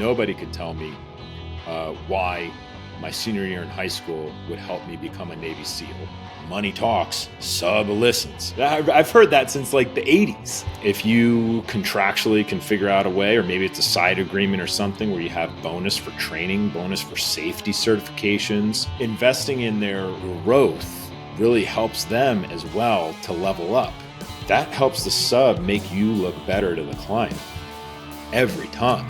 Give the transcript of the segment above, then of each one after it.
Nobody could tell me why my senior year in high school would help me become a Navy SEAL. Money talks, sub listens. I've heard that since like the 80s. If you contractually can figure out a way, or maybe it's a side agreement or something where you have bonus for training, bonus for safety certifications, investing in their growth really helps them as well to level up. That helps the sub make you look better to the client every time.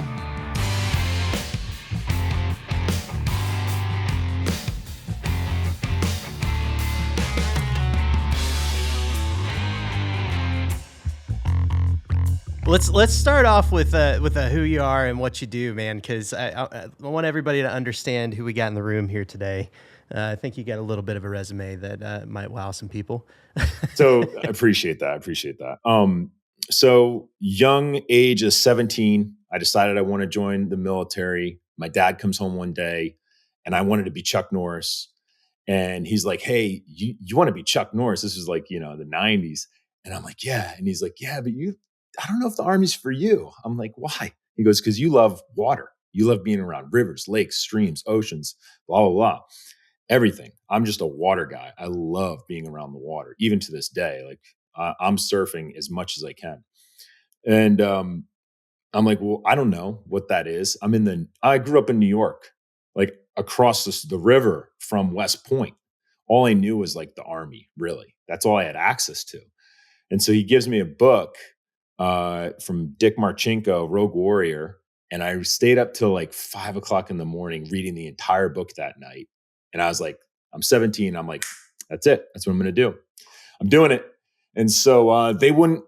Let's start off with who you are and what you do, man, because I want everybody to understand who we got in the room here today. I think you got a little bit of a resume that might wow some people. So I appreciate that. So young age of 17, I decided I want to join the military. My dad comes home one day and I wanted to be Chuck Norris. And he's like, hey, you want to be Chuck Norris? This was like, the 90s. And I'm like, yeah. And he's like, yeah, but I don't know if the Army's for you. I'm like, why? He goes, because you love water. You love being around rivers, lakes, streams, oceans, blah, blah, blah. Everything. I'm just a water guy. I love being around the water, even to this day. Like I'm surfing as much as I can. And I'm like, well, I don't know what that is. I grew up in New York, like across the river from West Point. All I knew was like the Army, really. That's all I had access to. And so he gives me a book from Dick Marchenko, Rogue Warrior. And I stayed up till like 5 o'clock in the morning reading the entire book that night. And I was like, I'm 17. I'm like, that's it. That's what I'm going to do. I'm doing it. And so again,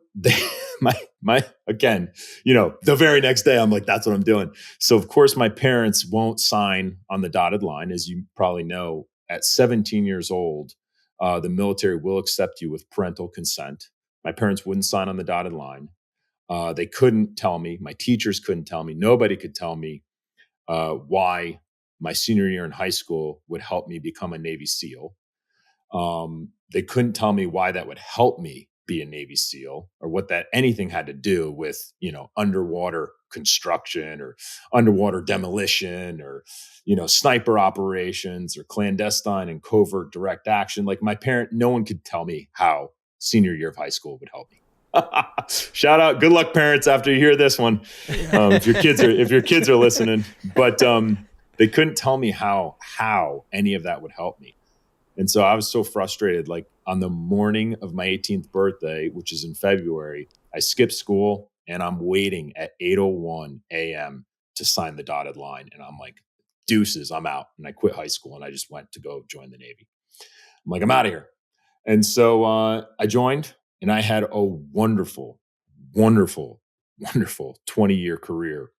the very next day, I'm like, that's what I'm doing. So of course my parents won't sign on the dotted line. As you probably know, at 17 years old, the military will accept you with parental consent. My parents wouldn't sign on the dotted line. They couldn't tell me. My teachers couldn't tell me. Nobody could tell me why my senior year in high school would help me become a Navy SEAL. They couldn't tell me why that would help me be a Navy SEAL, or what that anything had to do with, underwater construction or underwater demolition or, sniper operations or clandestine and covert direct action. Like no one could tell me how senior year of high school would help me. Shout out. Good luck, parents, after you hear this one. If your kids are listening, but they couldn't tell me how any of that would help me. And so I was so frustrated. Like on the morning of my 18th birthday, which is in February, I skipped school and I'm waiting at 8:01 a.m. to sign the dotted line. And I'm like, deuces, I'm out. And I quit high school and I just went to go join the Navy. I'm like, I'm out of here. And so I joined, and I had a wonderful, wonderful, wonderful 20-year career.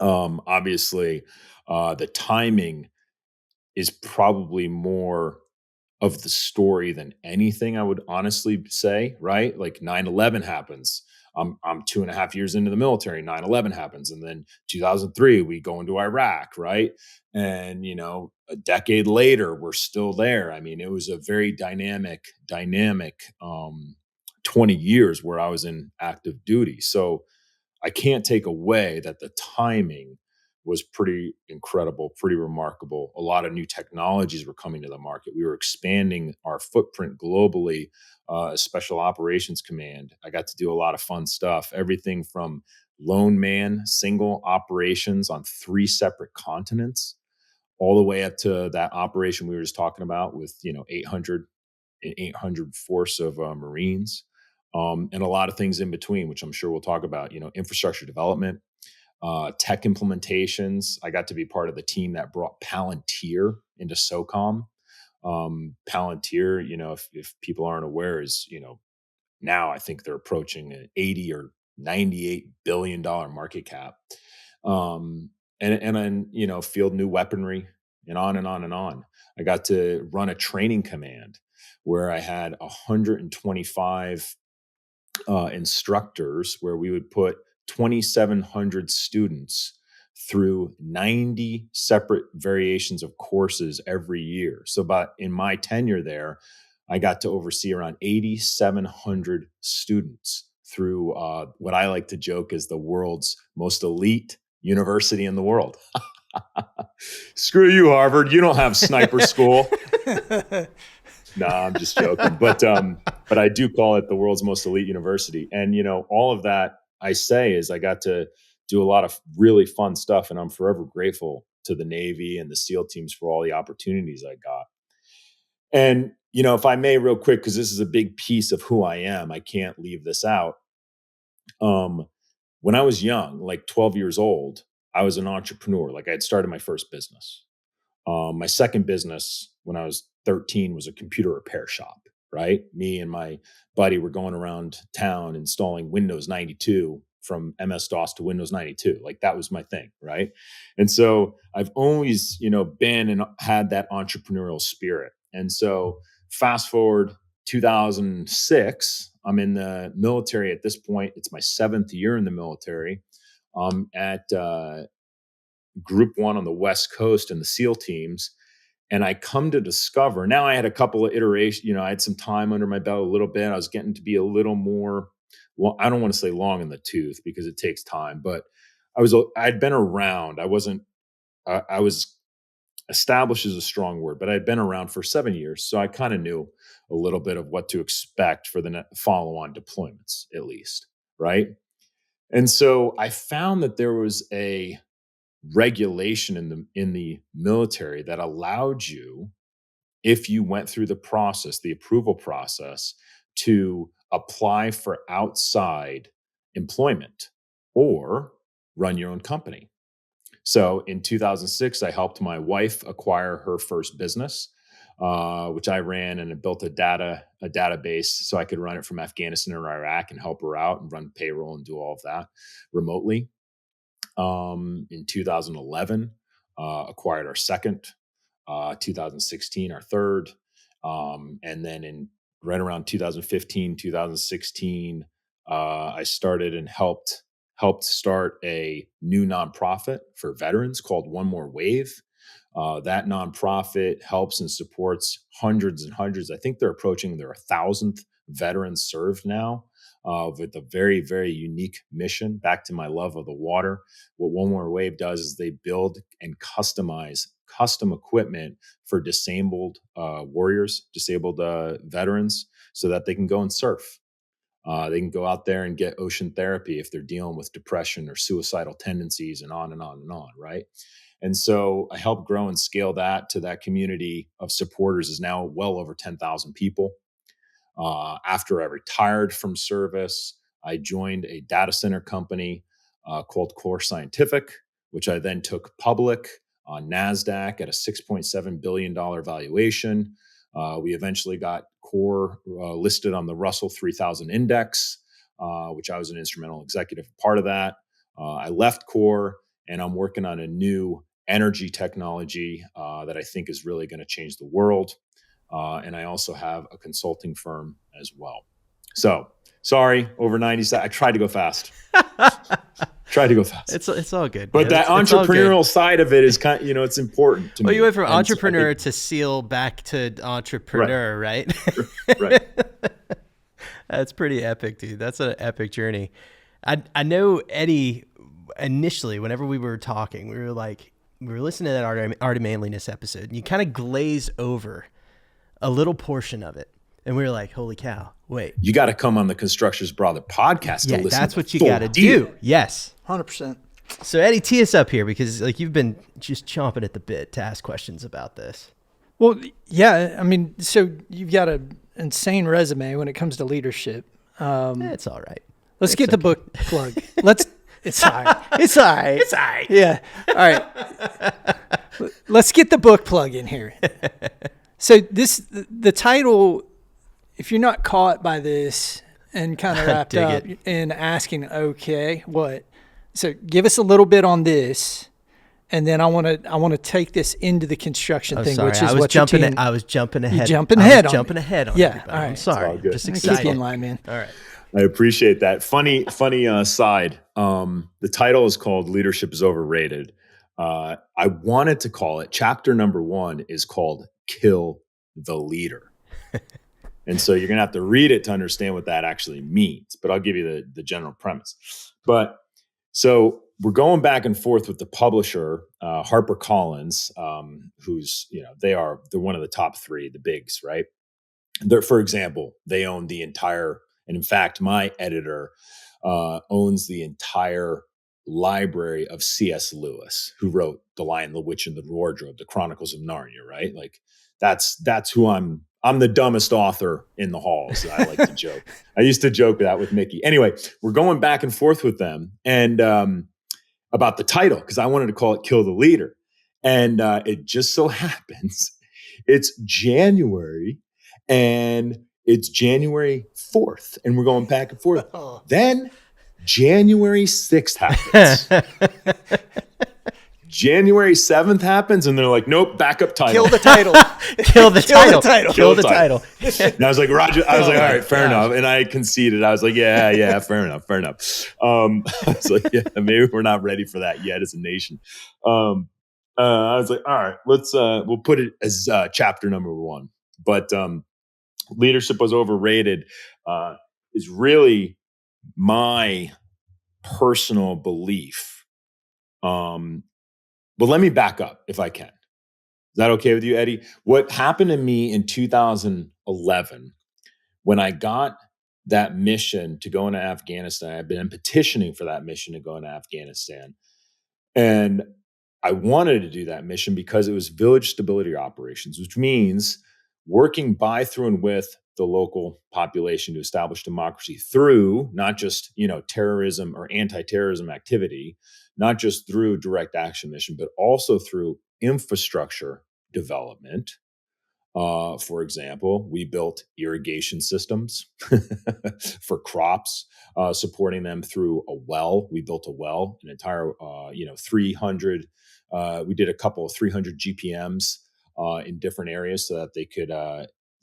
Obviously, the timing is probably more of the story than anything, I would honestly say, right? Like 9/11 happens. I'm 2.5 years into the military. 9/11 happens. And then 2003, we go into Iraq, right? And, a decade later, we're still there. I mean, it was a very dynamic 20 years where I was in active duty. So I can't take away that the timing was pretty incredible, pretty remarkable. A lot of new technologies were coming to the market. We were expanding our footprint globally as Special Operations Command. I got to do a lot of fun stuff, everything from lone man, single operations on 3 separate continents, all the way up to that operation we were just talking about with 800 force of Marines, and a lot of things in between, which I'm sure we'll talk about. Infrastructure development, tech implementations. I got to be part of the team that brought Palantir into SOCOM. Palantir, if people aren't aware, is, now I think they're approaching an 80 or $98 billion market cap. And then, field new weaponry and on and on and on. I got to run a training command where I had 125 instructors, where we would put 2,700 students through 90 separate variations of courses every year. So in my tenure there, I got to oversee around 8,700 students through what I like to joke is the world's most elite university in the world. Screw you, Harvard. You don't have sniper school. No, I'm just joking. But I do call it the world's most elite university. And, all of that I say is I got to do a lot of really fun stuff. And I'm forever grateful to the Navy and the SEAL teams for all the opportunities I got. And, if I may real quick, because this is a big piece of who I am, I can't leave this out. When I was young, like 12 years old, I was an entrepreneur. Like I had started my first business. My second business when I was 13 was a computer repair shop, right? Me and my buddy were going around town installing Windows 92 from MS-DOS to Windows 92. Like that was my thing, right? And so I've always, been and had that entrepreneurial spirit. And so fast forward 2006, I'm in the military at this point. It's my 7th year in the military. At Group 1 on the West Coast and the SEAL teams. And I come to discover, now I had a couple of iterations, I had some time under my belt a little bit. I was getting to be a little more, well, I don't want to say long in the tooth because it takes time, but I'd been around. I was established is a strong word, but I'd been around for 7 years. So I kind of knew a little bit of what to expect for the follow-on deployments, at least, right? And so I found that there was a regulation in the military that allowed you, if you went through the approval process, to apply for outside employment or run your own company. So in 2006, I helped my wife acquire her first business, which I ran, and it built a database so I could run it from Afghanistan or Iraq and help her out and run payroll and do all of that remotely. In 2011, acquired our second, 2016, our third. And then right around 2015, 2016, I started and helped start a new nonprofit for veterans called One More Wave. That nonprofit helps and supports hundreds and hundreds. I think they're approaching their 1,000th veterans served now. With a very, very unique mission. Back to my love of the water, what One More Wave does is they build and customize custom equipment for disabled warriors, disabled veterans, so that they can go and surf. They can go out there and get ocean therapy if they're dealing with depression or suicidal tendencies, and on and on and on, right? And so I helped grow and scale that to that community of supporters is now well over 10,000 people. After I retired from service, I joined a data center company called Core Scientific, which I then took public on NASDAQ at a $6.7 billion valuation. We eventually got Core listed on the Russell 3000 Index, which I was an instrumental executive part of that. I left Core, and I'm working on a new energy technology that I think is really going to change the world. And I also have a consulting firm as well. So sorry, over 90. I tried to go fast. It's all good. But that entrepreneurial side of it is kind of, it's important to me. Well, you went from entrepreneur to SEAL back to entrepreneur, right? Right. That's pretty epic, dude. That's an epic journey. I know, Eddie, initially, whenever we were talking, we were listening to that Art of Manliness episode, and you kind of glazed over a little portion of it. And we were like, holy cow, wait. You got to come on the Constructors Brother podcast to listen. That's what you got to do. Yes. 100%. So Eddie, tee us up here, because you've been just chomping at the bit to ask questions about this. Well, yeah, I mean, so you've got an insane resume when it comes to leadership. It's all right. Let's get the book plug. It's all right. It's all right. It's all right. Yeah. All right. Let's get the book plug in here. So the title, if you're not caught by this and kind of wrapped up in asking, okay, what? So give us a little bit on this, and then I want to take this into the construction thing, which is what your team. I was jumping ahead. You jumping ahead on Yeah, all right. I'm sorry. All good. Just excited. Keep you in line, man. All right. I appreciate that. Funny side. The title is called Leadership is Overrated. I wanted to call it, chapter number 1 is called Kill the Leader. And so you're going to have to read it to understand what that actually means, but I'll give you the general premise. But so we're going back and forth with the publisher, HarperCollins, who's, they're one of the top three, the bigs, right? For example, they own the entire, and in fact, my editor owns the entire library of C.S. Lewis, who wrote The Lion, the Witch, and the Wardrobe, the Chronicles of Narnia, right? Like that's who I'm the dumbest author in the halls. I like to joke. I used to joke that with Mickey. Anyway, we're going back and forth with them and about the title, because I wanted to call it Kill the Leader. And it just so happens it's January, and it's January 4th, and we're going back and forth. Then January 6th happens. January 7th happens, and they're like, nope, backup title. Kill the title. Kill the title. Kill the title. And I was like, Roger, I was like, all right, fair enough. And I conceded. I was like, yeah, fair enough. I was like, yeah, maybe we're not ready for that yet as a nation. I was like, all right, we'll put it as chapter number 1. But leadership was overrated is really my personal belief. But let me back up if I can. Is that okay with you, Eddie? What happened to me in 2011 when I got that mission to go into Afghanistan? I've been petitioning for that mission to go into Afghanistan. And I wanted to do that mission because it was village stability operations, which means working by, through, and with the local population to establish democracy through not just, terrorism or anti-terrorism activity, not just through direct action mission, but also through infrastructure development. For example, we built irrigation systems for crops, supporting them through a well. We built a well, an entire, 300. We did a couple of 300 GPMs in different areas so that they could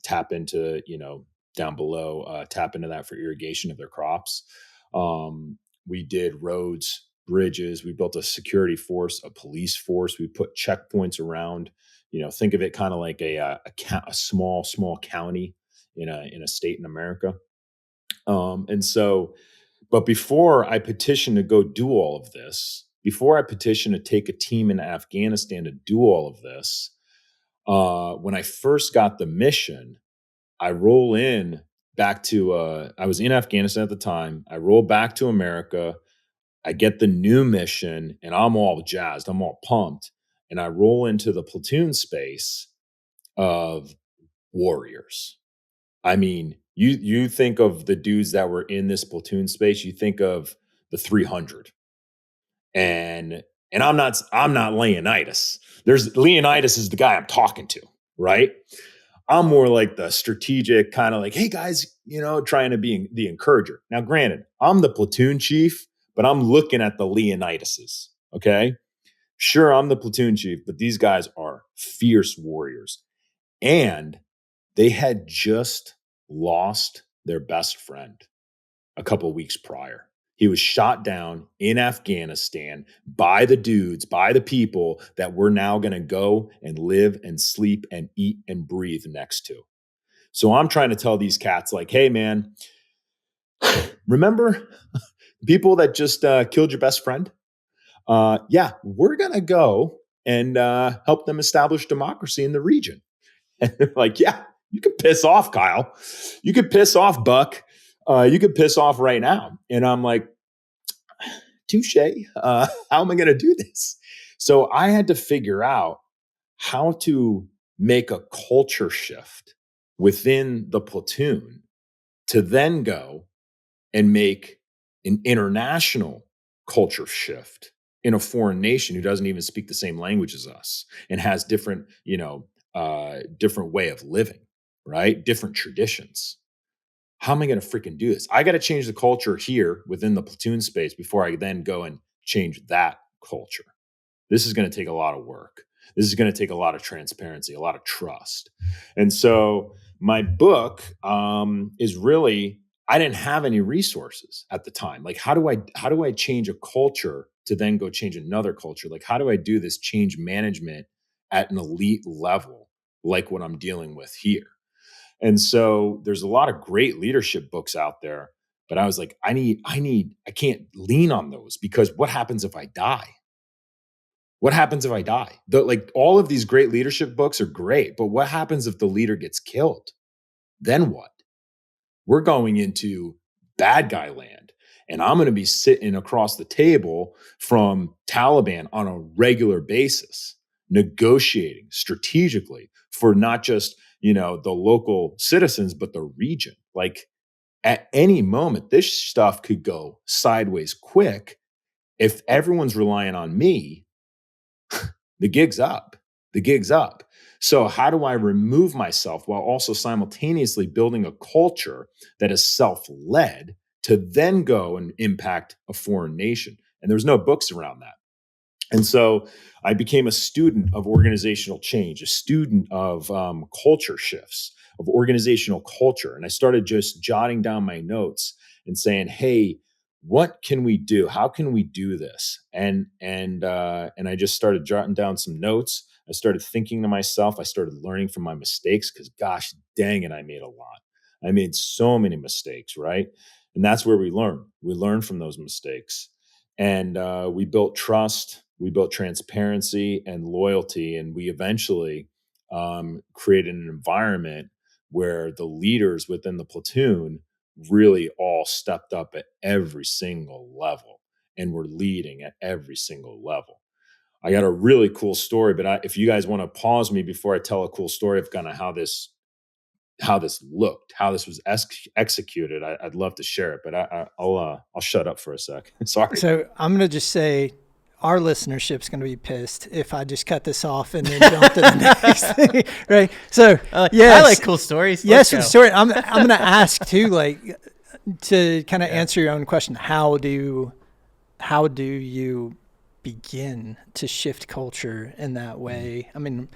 tap into, down below, tap into that for irrigation of their crops. We did roads, bridges. We built a security force, a police force. We put checkpoints around. Think of it kind of like a small county in a state in America. But before I petitioned to go do all of this, before I petitioned to take a team in Afghanistan to do all of this, when I first got the mission, I roll in back to, I was in Afghanistan at the time. I roll back to America. I get the new mission and I'm all jazzed. I'm all pumped. And I roll into the platoon space of warriors. I mean, you think of the dudes that were in this platoon space, you think of the 300. And I'm not Leonidas. Leonidas is the guy I'm talking to, right? I'm more like the strategic kind of like, hey guys, trying to be the encourager. Now, granted, I'm the platoon chief, but I'm looking at the Leonidases. Okay. Sure, I'm the platoon chief, but these guys are fierce warriors. And they had just lost their best friend a couple of weeks prior. He was shot down in Afghanistan by the dudes, by the people that we're now going to go and live and sleep and eat and breathe next to. So I'm trying to tell these cats like, hey, man, remember people that just killed your best friend? Yeah, we're going to go and help them establish democracy in the region. And they're like, yeah, you can piss off, Kyle. You could piss off, Buck. You could piss off right now. And I'm like, touche. How am I going to do this? So I had to figure out how to make a culture shift within the platoon to then go and make an international culture shift in a foreign nation who doesn't even speak the same language as us and has different, different way of living, right? Different traditions. How am I going to freaking do this? I got to change the culture here within the platoon space before I then go and change that culture. This is going to take a lot of work. This is going to take a lot of transparency, a lot of trust. And so my book is really, I didn't have any resources at the time. Like, how do I change a culture to then go change another culture? Like, how do I do this change management at an elite level, like what I'm dealing with here? And so there's a lot of great leadership books out there, But I was like, I can't lean on those, because what happens if I die? What happens if I die? Like, all of these great leadership books are great, but what happens if the leader gets killed? Then what? We're going into bad guy land. And I'm going to be sitting across the table from Taliban on a regular basis, negotiating strategically for not just, the local citizens, but the region. Like, at any moment, this stuff could go sideways quick. If everyone's relying on me, the gig's up. The gig's up. So how do I remove myself while also simultaneously building a culture that is self-led to then go and impact a foreign nation? And there's no books around that. And so I became a student of organizational change, a student of culture shifts, of organizational culture. And I started just jotting down my notes and saying, hey, what can we do? How can we do this? And I just started jotting down some notes. I started thinking to myself. I started learning from my mistakes, because gosh dang it, I made a lot. I made so many mistakes, right? And that's where we learn. We learn from those mistakes. And we built trust, we built transparency and loyalty, and we eventually created an environment where the leaders within the platoon really all stepped up at every single level and were leading at every single level. I got a really cool story, but if you guys want to pause me before I tell a cool story of kind of how this looked, how this was executed, I'd love to share it, but I'll shut up for a sec. Sorry. So I'm going to just say our listenership's going to be pissed if I just cut this off and then jump to the next thing, right? So yes, I like cool stories. Yes, story. I'm going to ask too, like, to kind of answer your own question. How do you begin to shift culture in that way? I mean,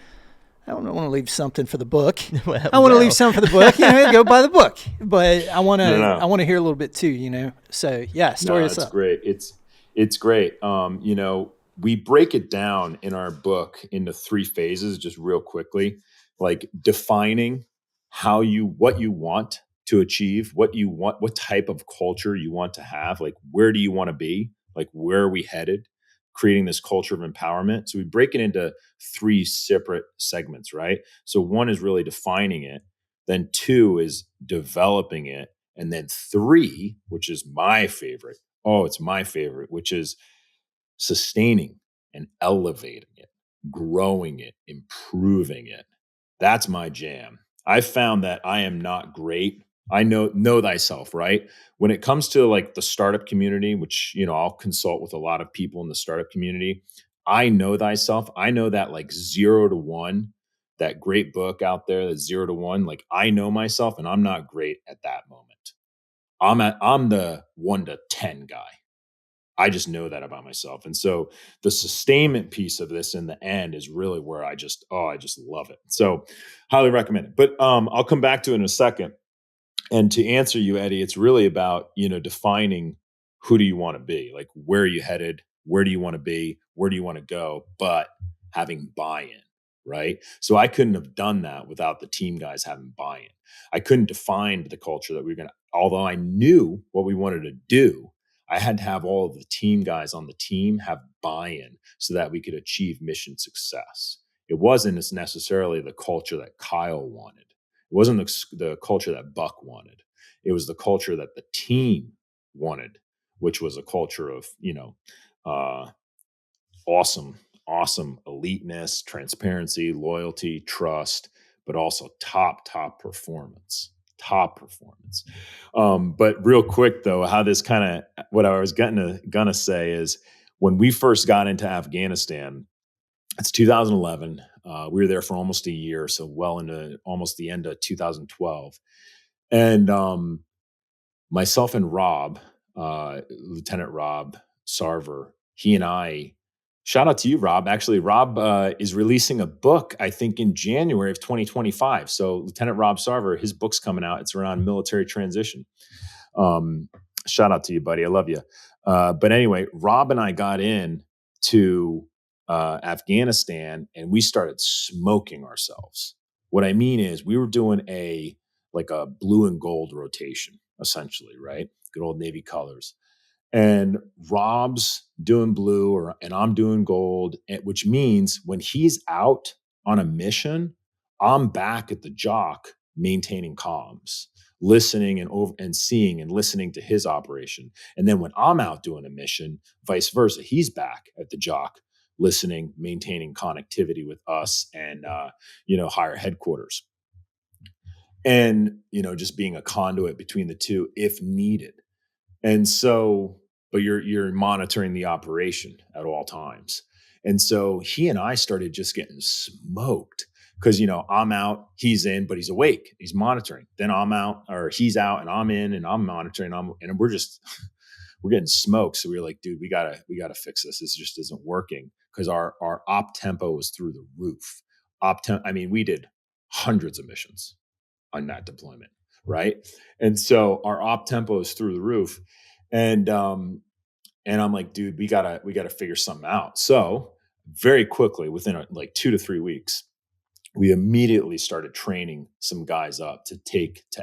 I don't want to leave something for the book. I want to leave something for the book. Go buy the book. But I want to. I want to hear a little bit too. So yeah, story us up. Great. It's great. We break it down in our book into 3 phases, just real quickly, like defining what you want to achieve, what type of culture you want to have, like where do you want to be, like where are we headed, creating this culture of empowerment. So we break it into 3 separate segments, right? So 1 is really defining it. Then 2 is developing it. And then 3, which is my favorite. Oh, it's my favorite, which is sustaining and elevating it, growing it, improving it. That's my jam. I found that I am not great. I know thyself, right? When it comes to like the startup community, which, I'll consult with a lot of people in the startup community. I know thyself. I know that like 0 to 1, that great book out there, that's 0 to 1. Like I know myself, and I'm not great at that moment. I'm the 1 to 10 guy. I just know that about myself. And so the sustainment piece of this in the end is really where I just love it. So highly recommend it. But I'll come back to it in a second. And to answer you, Eddie, it's really about, defining who do you want to be? Like, where are you headed? Where do you want to be? Where do you want to go? But having buy-in, right? So I couldn't have done that without the team guys having buy-in. I couldn't define the culture that we were going to, although I knew what we wanted to do, I had to have all of the team guys on the team have buy-in so that we could achieve mission success. It wasn't necessarily the culture that Kyle wanted. It wasn't the culture that Buck wanted. It was the culture that the team wanted, which was a culture of, awesome eliteness, transparency, loyalty, trust, but also top performance. But real quick though, how this kind of, what I was gonna say is when we first got into Afghanistan, it's 2011. We were there for almost a year, so well into almost the end of 2012. And myself and Rob, Lieutenant Rob Sarver, he and I, shout out to you, Rob. Actually, Rob is releasing a book, I think, in January of 2025. So Lieutenant Rob Sarver, his book's coming out. It's around military transition. Shout out to you, buddy. I love you. But anyway, Rob and I got in to Afghanistan and we started smoking ourselves. What I mean is we were doing a blue and gold rotation, essentially, right? good old Navy colors. And Rob's doing blue and I'm doing gold, which means when he's out on a mission, I'm back at the jock maintaining comms, listening and seeing and listening to his operation. And then when I'm out doing a mission, vice versa, he's back at the jock listening, maintaining connectivity with us and higher headquarters. And just being a conduit between the two if needed. And so, but you're monitoring the operation at all times. And so he and I started just getting smoked because, I'm out, he's in, but he's awake, he's monitoring. Then I'm out, or he's out and I'm in and I'm monitoring. And we're getting smoked. So we were like, dude, we gotta fix this. This just isn't working because our op tempo was through the roof. We did hundreds of missions on that deployment. Right. And so our op tempo is through the roof. And I'm like, dude, we gotta figure something out. So very quickly, within like 2 to 3 weeks, we immediately started training some guys up to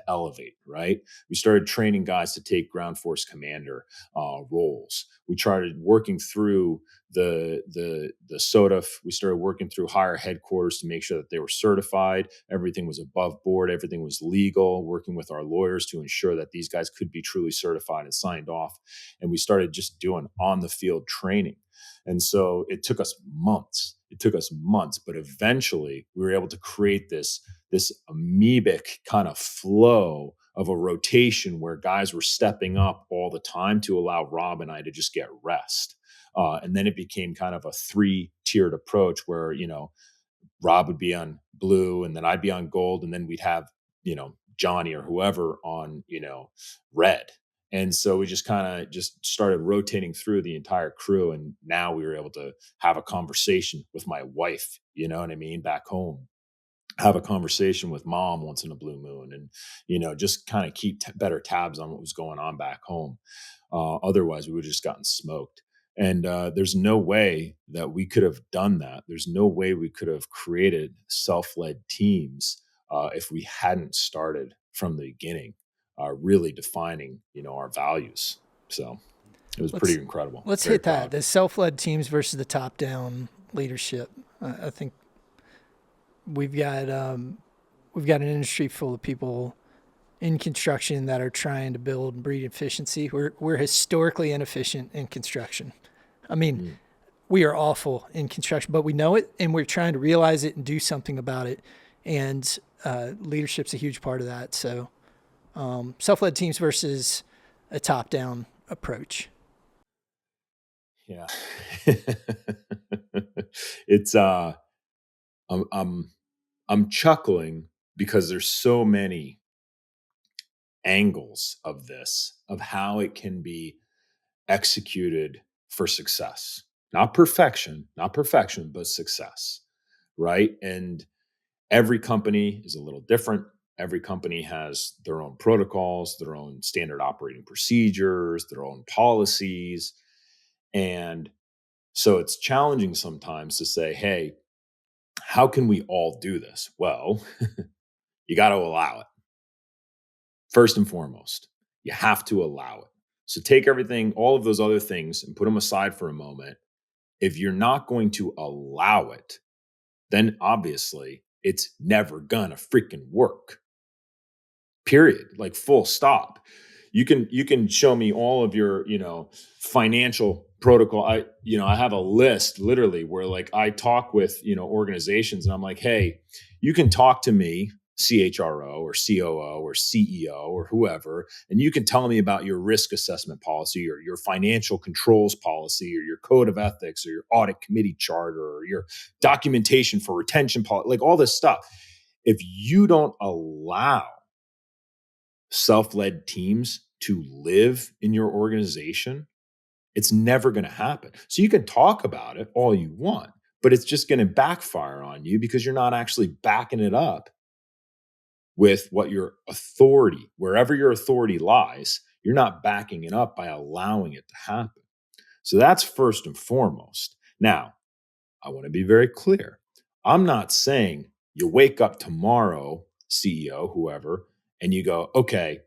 elevate, right? We started training guys to take ground force commander roles. We started working through the SOTF. We started working through higher headquarters to make sure that they were certified. Everything was above board. Everything was legal, working with our lawyers to ensure that these guys could be truly certified and signed off. And we started just doing on the field training. And so it took us months. But eventually we were able to create this amoebic kind of flow of a rotation where guys were stepping up all the time to allow Rob and I to just get rest. And then it became kind of a 3-tiered approach where, Rob would be on blue and then I'd be on gold. And then we'd have, Johnny or whoever on, red. And so we just kind of just started rotating through the entire crew. And now we were able to have a conversation with my wife, you know what I mean, back home, have a conversation with mom once in a blue moon and, just kind of keep better tabs on what was going on back home. Otherwise, we would have just gotten smoked. And there's no way that we could have done that. There's no way we could have created self-led teams if we hadn't started from the beginning. Really defining, our values. So it was pretty incredible. Let's hit that. The self-led teams versus the top-down leadership. I think we've got an industry full of people in construction that are trying to build and breed efficiency. We're historically inefficient in construction. We are awful in construction, but we know it, and we're trying to realize it and do something about it. And leadership's a huge part of that. So. Self-led teams versus a top-down approach. Yeah. It's I'm chuckling because there's so many angles of this, of how it can be executed for success. Not perfection, but success. Right? And every company is a little different. Every company has their own protocols, their own standard operating procedures, their own policies. And so it's challenging sometimes to say, hey, how can we all do this? Well, you got to allow it. First and foremost, you have to allow it. So take everything, all of those other things, and put them aside for a moment. If you're not going to allow it, then obviously it's never gonna freaking work. Period. Like full stop. You can show me all of your, financial protocol. I have a list literally where like I talk with, organizations and I'm like, hey, you can talk to me, CHRO or COO or CEO or whoever, and you can tell me about your risk assessment policy or your financial controls policy or your code of ethics or your audit committee charter or your documentation for retention policy, like all this stuff. If you don't allow self-led teams to live in your organization, it's never going to happen. So you can talk about it all you want, but it's just going to backfire on you because you're not actually backing it up with what your authority, wherever your authority lies, you're not backing it up by allowing it to happen. So that's first and foremost. Now, I want to be very clear. I'm not saying you wake up tomorrow, CEO, whoever, and you go, okay,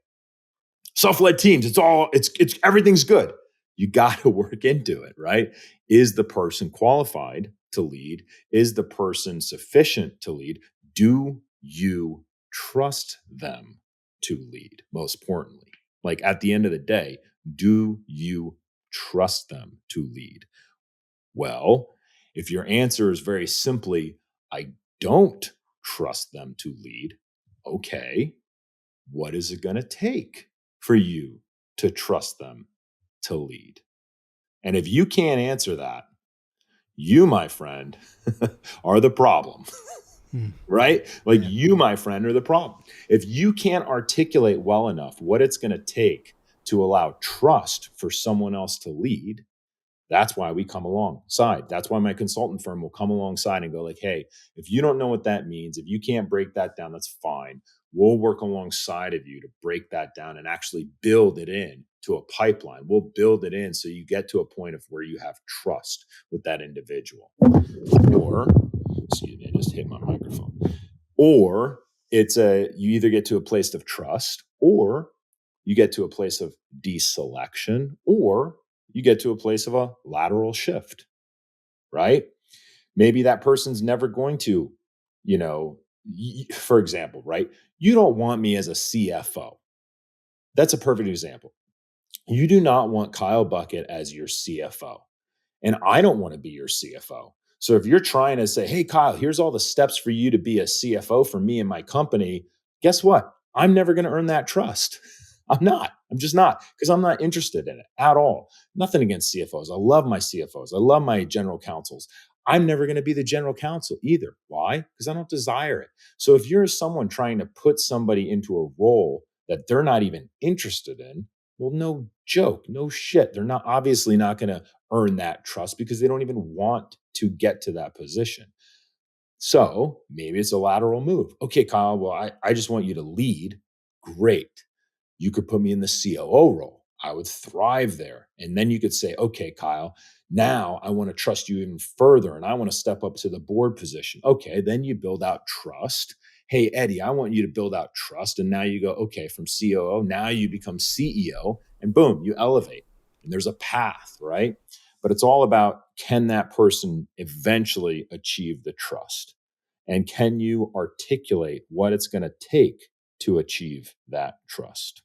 self-led teams. It's everything's good. You got to work into it, right? Is the person qualified to lead? Is the person sufficient to lead? Do you trust them to lead? Most importantly, like at the end of the day, do you trust them to lead? Well, if your answer is very simply, I don't trust them to lead, okay, what is it going to take for you to trust them to lead? And if you can't answer that, you, my friend, are the problem, right? Like you, my friend, are the problem. If you can't articulate well enough what it's going to take to allow trust for someone else to lead, that's why we come alongside. That's why my consultant firm will come alongside and go like, hey, if you don't know what that means, if you can't break that down, that's fine. We'll work alongside of you to break that down and actually build it in to a pipeline. We'll build it in so you get to a point of where you have trust with that individual. Or, excuse me, I just hit my microphone. Or you either get to a place of trust, or you get to a place of deselection, or you get to a place of a lateral shift, right? Maybe that person's never going to, for example, right? You don't want me as a CFO. That's a perfect example. You do not want Kyle Buckett as your CFO. And I don't want to be your CFO. So if you're trying to say, hey, Kyle, here's all the steps for you to be a CFO for me and my company, guess what? I'm never going to earn that trust. I'm not. I'm just not, because I'm not interested in it at all. Nothing against CFOs. I love my CFOs. I love my general counsels. I'm never going to be the general counsel either. Why? Because I don't desire it. So if you're someone trying to put somebody into a role that they're not even interested in, well, no joke, no shit. They're not obviously not going to earn that trust because they don't even want to get to that position. So maybe it's a lateral move. Okay, Kyle, well, I just want you to lead. Great. You could put me in the COO role. I would thrive there. And then you could say, okay, Kyle, now I want to trust you even further and I want to step up to the board position. Okay, then you build out trust. Hey, Eddie, I want you to build out trust. And now you go, okay, from COO, now you become CEO and boom, you elevate. And there's a path, right? But it's all about, can that person eventually achieve the trust? And can you articulate what it's going to take to achieve that trust?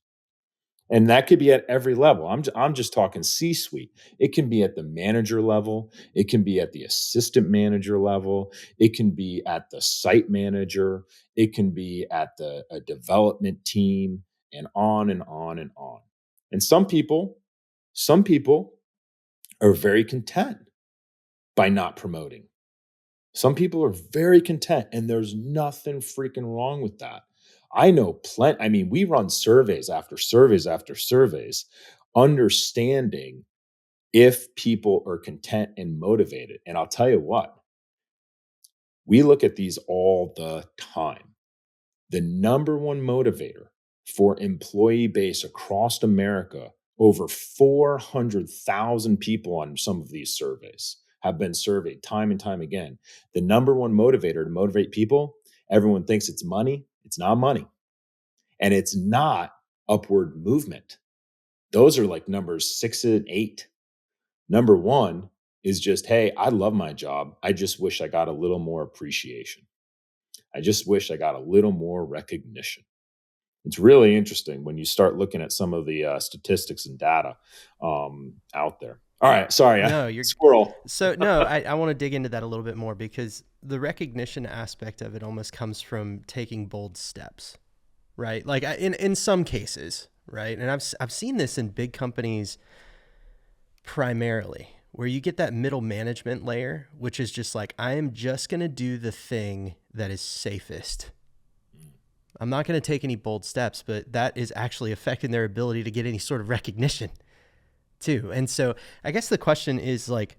And that could be at every level. I'm just talking C-suite. It can be at the manager level. It can be at the assistant manager level. It can be at the site manager. It can be at a development team, and on and on and on. And some people are very content by not promoting. Some people are very content, and there's nothing freaking wrong with that. I know plenty. I mean, we run surveys after surveys after surveys, understanding if people are content and motivated. And I'll tell you what, we look at these all the time. The number one motivator for employee base across America, over 400,000 people on some of these surveys have been surveyed time and time again. The number one motivator to motivate people, everyone thinks it's money. It's not money. And it's not upward movement. Those are like numbers 6 and 8. Number one is just, hey, I love my job. I just wish I got a little more appreciation. I just wish I got a little more recognition. It's really interesting when you start looking at some of the statistics and data out there. All right, sorry, you're squirrel. So no, I want to dig into that a little bit more, because the recognition aspect of it almost comes from taking bold steps, right? Like in some cases, right? And I've seen this in big companies primarily, where you get that middle management layer, which is just like, I am just going to do the thing that is safest. I'm not going to take any bold steps, but that is actually affecting their ability to get any sort of recognition too. And so I guess the question is like,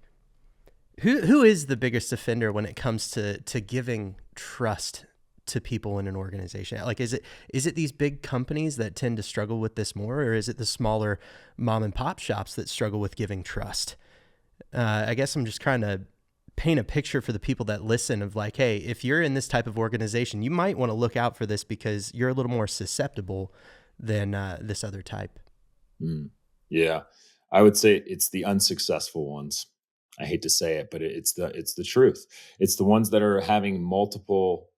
who is the biggest offender when it comes to giving trust to people in an organization? Like, is it these big companies that tend to struggle with this more, or is it the smaller mom and pop shops that struggle with giving trust? I guess I'm just trying to paint a picture for the people that listen of like, hey, if you're in this type of organization, you might want to look out for this because you're a little more susceptible than this other type. Yeah. I would say it's the unsuccessful ones. I hate to say it, but it's the truth. It's the ones that are having multiple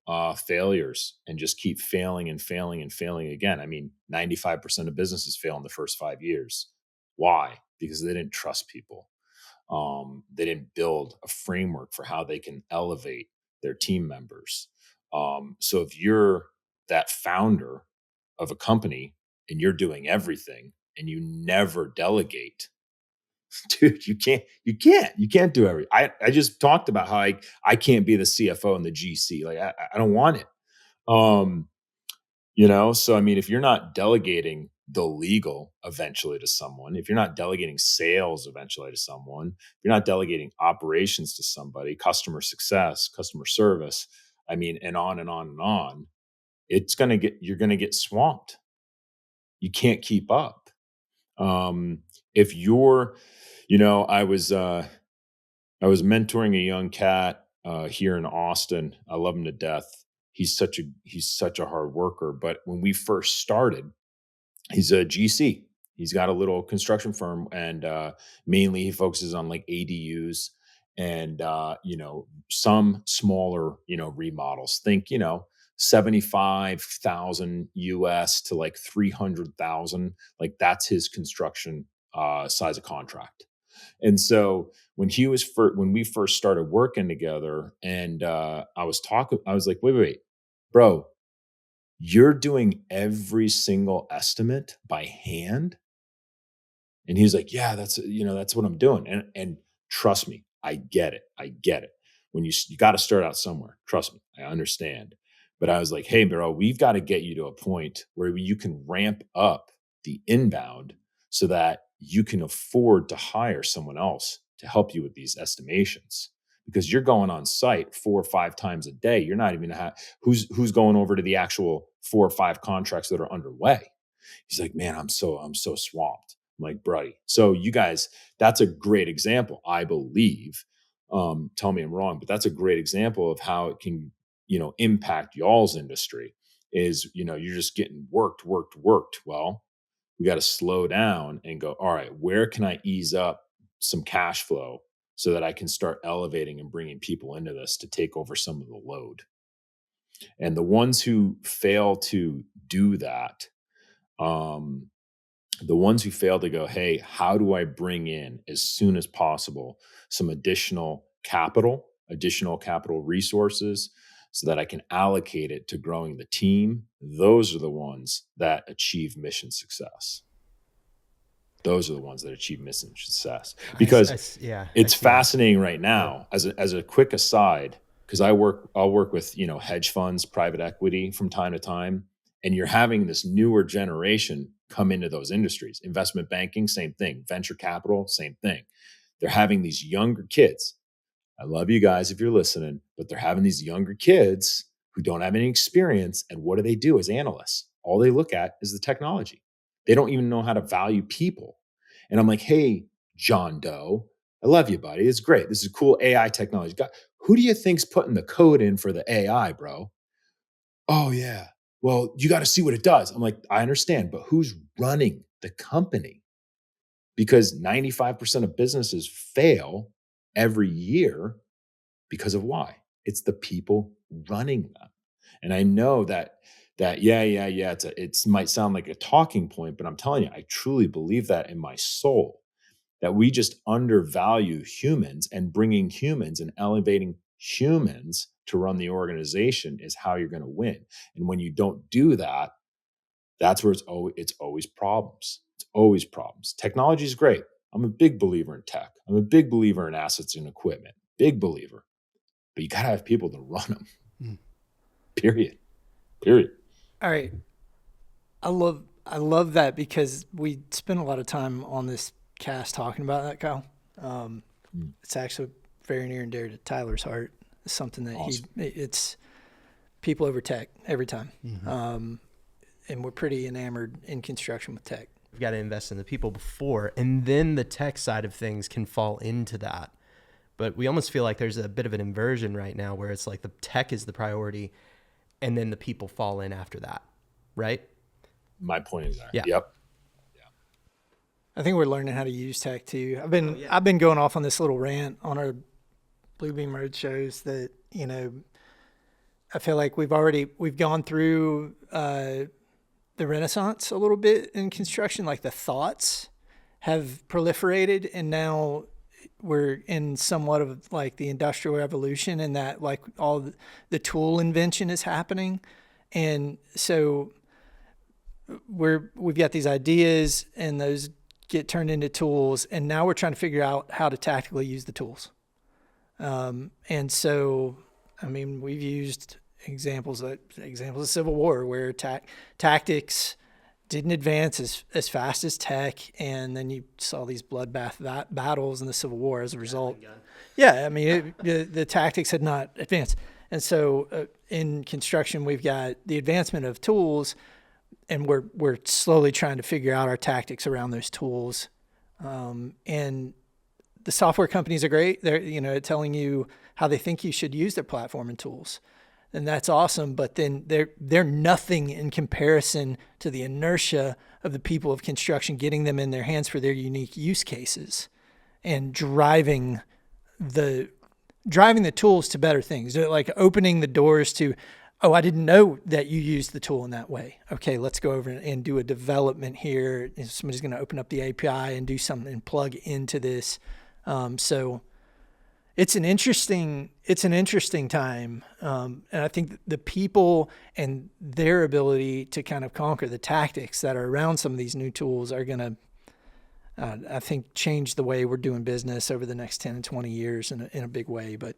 failures and just keep failing and failing and failing again. I mean, 95% of businesses fail in the first 5 years. Why? Because they didn't trust people. They didn't build a framework for how they can elevate their team members. So if you're that founder of a company and you're doing everything and you never delegate, dude, you can't do everything. I just talked about how I can't be the CFO and the GC. Like I don't want it. Um, so I mean, if you're not delegating the legal eventually to someone, if you're not delegating sales eventually to someone, if you're not delegating operations to somebody, customer success, customer service, I mean, and on and on and on, you're gonna get swamped. You can't keep up. If you're, I was mentoring a young cat here in Austin. I love him to death. He's such a hard worker. But when we first started, he's a GC. He's got a little construction firm, and mainly he focuses on like ADUs and some smaller remodels. Think 75,000 US to like 300,000. Like that's his construction size of contract. And so when we first started working together, and I was like, wait, bro, you're doing every single estimate by hand? And he's like, yeah, that's what I'm doing. And trust me, I get it. When you got to start out somewhere, trust me, I understand. But I was like, hey, bro, we've got to get you to a point where you can ramp up the inbound so that you can afford to hire someone else to help you with these estimations, because you're going on site 4 or 5 times a day. You're not even who's going over to the actual 4 or 5 contracts that are underway. He's like, man, I'm so swamped. I'm like, buddy. So you guys, that's a great example, I believe. Tell me I'm wrong, but that's a great example of how it can, impact y'all's industry. Is, you're just getting worked. Well, we got to slow down and go, all right, where can I ease up some cash flow so that I can start elevating and bringing people into this to take over some of the load? And the ones who fail to do that, the ones who fail to go, hey, how do I bring in as soon as possible some additional capital resources so that I can allocate it to growing the team? Those are the ones that achieve mission success. Those are the ones that achieve mission success. Because it's fascinating right now. As a quick aside, because I'll work with hedge funds, private equity from time to time, and you're having this newer generation come into those industries. Investment banking, same thing. Venture capital, same thing. They're having these younger kids. I love you guys if you're listening, but they're having these younger kids who don't have any experience. And what do they do as analysts? All they look at is the technology. They don't even know how to value people. And I'm like, hey, John Doe, I love you, buddy. It's great. This is cool AI technology. God, who do you think's putting the code in for the AI, bro? Oh, yeah. Well, you got to see what it does. I'm like, I understand, but who's running the company? Because 95% of businesses fail every year because of why? It's the people running them. And I know that it might sound like a talking point, but I'm telling you, I truly believe that in my soul, that we just undervalue humans, and bringing humans and elevating humans to run the organization is how you're going to win. And when you don't do that, that's where it's always problems. It's always problems. Technology is great. I'm a big believer in tech. I'm a big believer in assets and equipment. Big believer. But you got to have people to run them. Period. All right. I love that, because we spend a lot of time on this cast talking about that, Kyle. It's actually very near and dear to Tyler's heart. It's something that awesome. It's people over tech every time. Mm-hmm. And we're pretty enamored in construction with tech. We've got to invest in the people before, and then the tech side of things can fall into that. But we almost feel like there's a bit of an inversion right now where it's like the tech is the priority and then the people fall in after that, right? My point is there. Yeah. Yep. I think we're learning how to use tech too. I've been going off on this little rant on our Bluebeam Road shows that, I feel like we've gone through the Renaissance a little bit in construction. Like the thoughts have proliferated, and now we're in somewhat of like the Industrial Revolution, and that like all the tool invention is happening. And so we've got these ideas, and those get turned into tools, and now we're trying to figure out how to tactically use the tools. And so, I mean, we've used examples of Civil War where tactics didn't advance as fast as tech, and then you saw these bloodbath battles in the Civil War as a result. Yeah, I mean, the tactics had not advanced. And so in construction, we've got the advancement of tools, and we're slowly trying to figure out our tactics around those tools. And the software companies are great. They're, telling you how they think you should use their platform and tools. And that's awesome. But then they're nothing in comparison to the inertia of the people of construction, getting them in their hands for their unique use cases and driving the tools to better things. They're like opening the doors to, oh, I didn't know that you used the tool in that way. Okay, let's go over and do a development here. Somebody's going to open up the API and do something and plug into this. So it's an interesting time. And I think the people and their ability to kind of conquer the tactics that are around some of these new tools are going to, I think, change the way we're doing business over the next 10 and 20 years in a big way. But,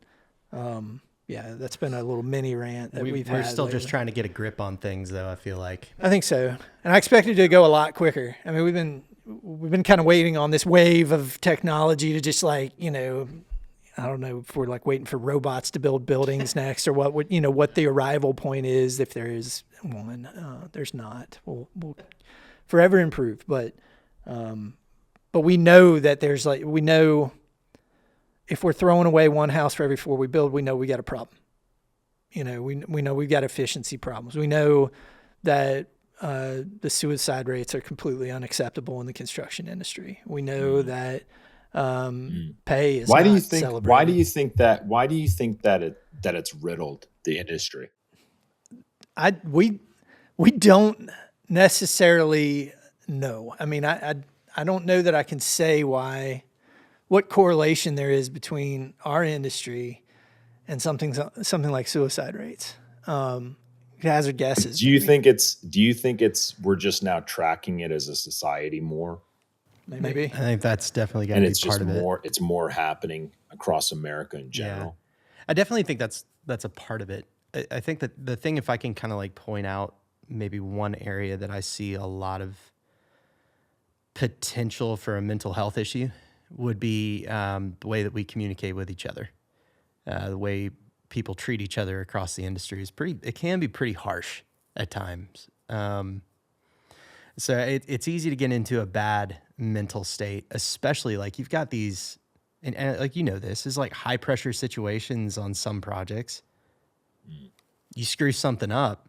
yeah, that's been a little mini rant that we've had. We're still lately. just trying to get a grip on things, though, I feel like. I think so. And I expect it to go a lot quicker. I mean, we've been kind of waiting on this wave of technology to just like, I don't know if we're like waiting for robots to build buildings next, or what the arrival point is. If there is one, there's not. We'll forever improve. But we know that we know if we're throwing away one house for every 4 we build, we know we got a problem. We know we've got efficiency problems. We know that the suicide rates are completely unacceptable in the construction industry. We know that pay is not celebrated. Why do you think that it's riddled the industry? We don't necessarily know. I mean, I don't know that I can say what correlation there is between our industry and something like suicide rates. Hazard guesses. Do you think it's we're just now tracking it as a society more? Maybe. I think that's definitely got to be part of it. It's more happening across America in general. Yeah. I definitely think that's a part of it. I think that the thing, if I can kind of like point out maybe one area that I see a lot of potential for a mental health issue would be the way that we communicate with each other. The way people treat each other across the industry it can be pretty harsh at times. So it's easy to get into a bad mental state, especially like you've got these, and like, this is like high pressure situations on some projects. You screw something up.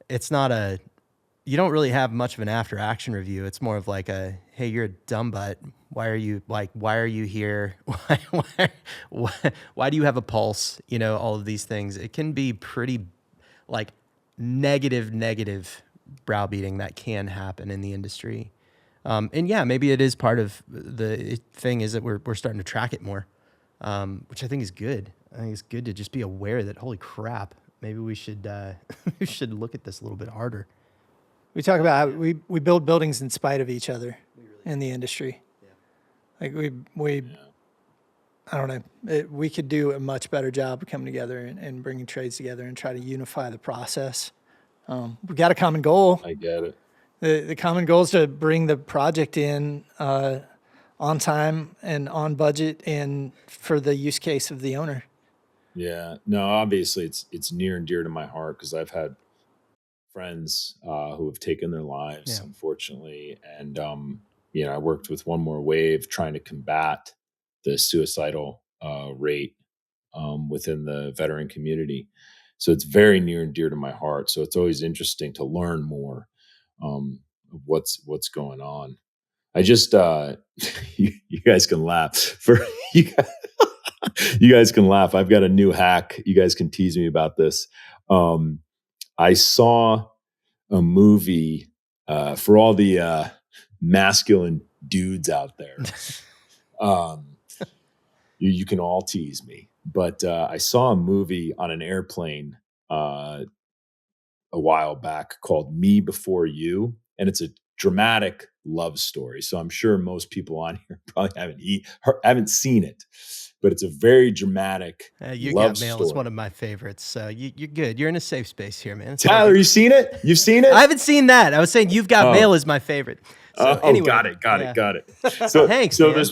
It's not you don't really have much of an after action review. It's more of like hey, you're a dumb butt. Why are you here? Why do you have a pulse? All of these things. It can be pretty like negative browbeating that can happen in the industry. And yeah, maybe it is part of the thing is that we're starting to track it more, which I think is good. I think it's good to just be aware that, holy crap, maybe we should look at this a little bit harder. We talk about how we build buildings in spite of each other in the industry. Yeah. Like we I don't know. We could do a much better job of coming together and bringing trades together and try to unify the process. We got a common goal. I get it. The common goal is to bring the project in on time and on budget and for the use case of the owner. Yeah. No, obviously it's near and dear to my heart because I've had friends who have taken their lives, unfortunately. And, I worked with One More Wave trying to combat the suicidal rate within the veteran community. So it's very near and dear to my heart. So it's always interesting to learn more of what's going on. I just you guys can laugh for you guys, you guys can laugh. I've got a new hack. You guys can tease me about this. I saw a movie for all the masculine dudes out there. You can all tease me, but I saw a movie on an airplane a while back called Me Before You, and it's a dramatic love story. So I'm sure most people on here probably haven't seen it, but it's a very dramatic You love Got Mail story. is one of my favorites. So you're good. You're in a safe space here, man. It's Tyler, you seen it? You've seen it? I haven't seen that. I was saying You've Got Mail is my favorite. So anyway, got it. So thanks. So man.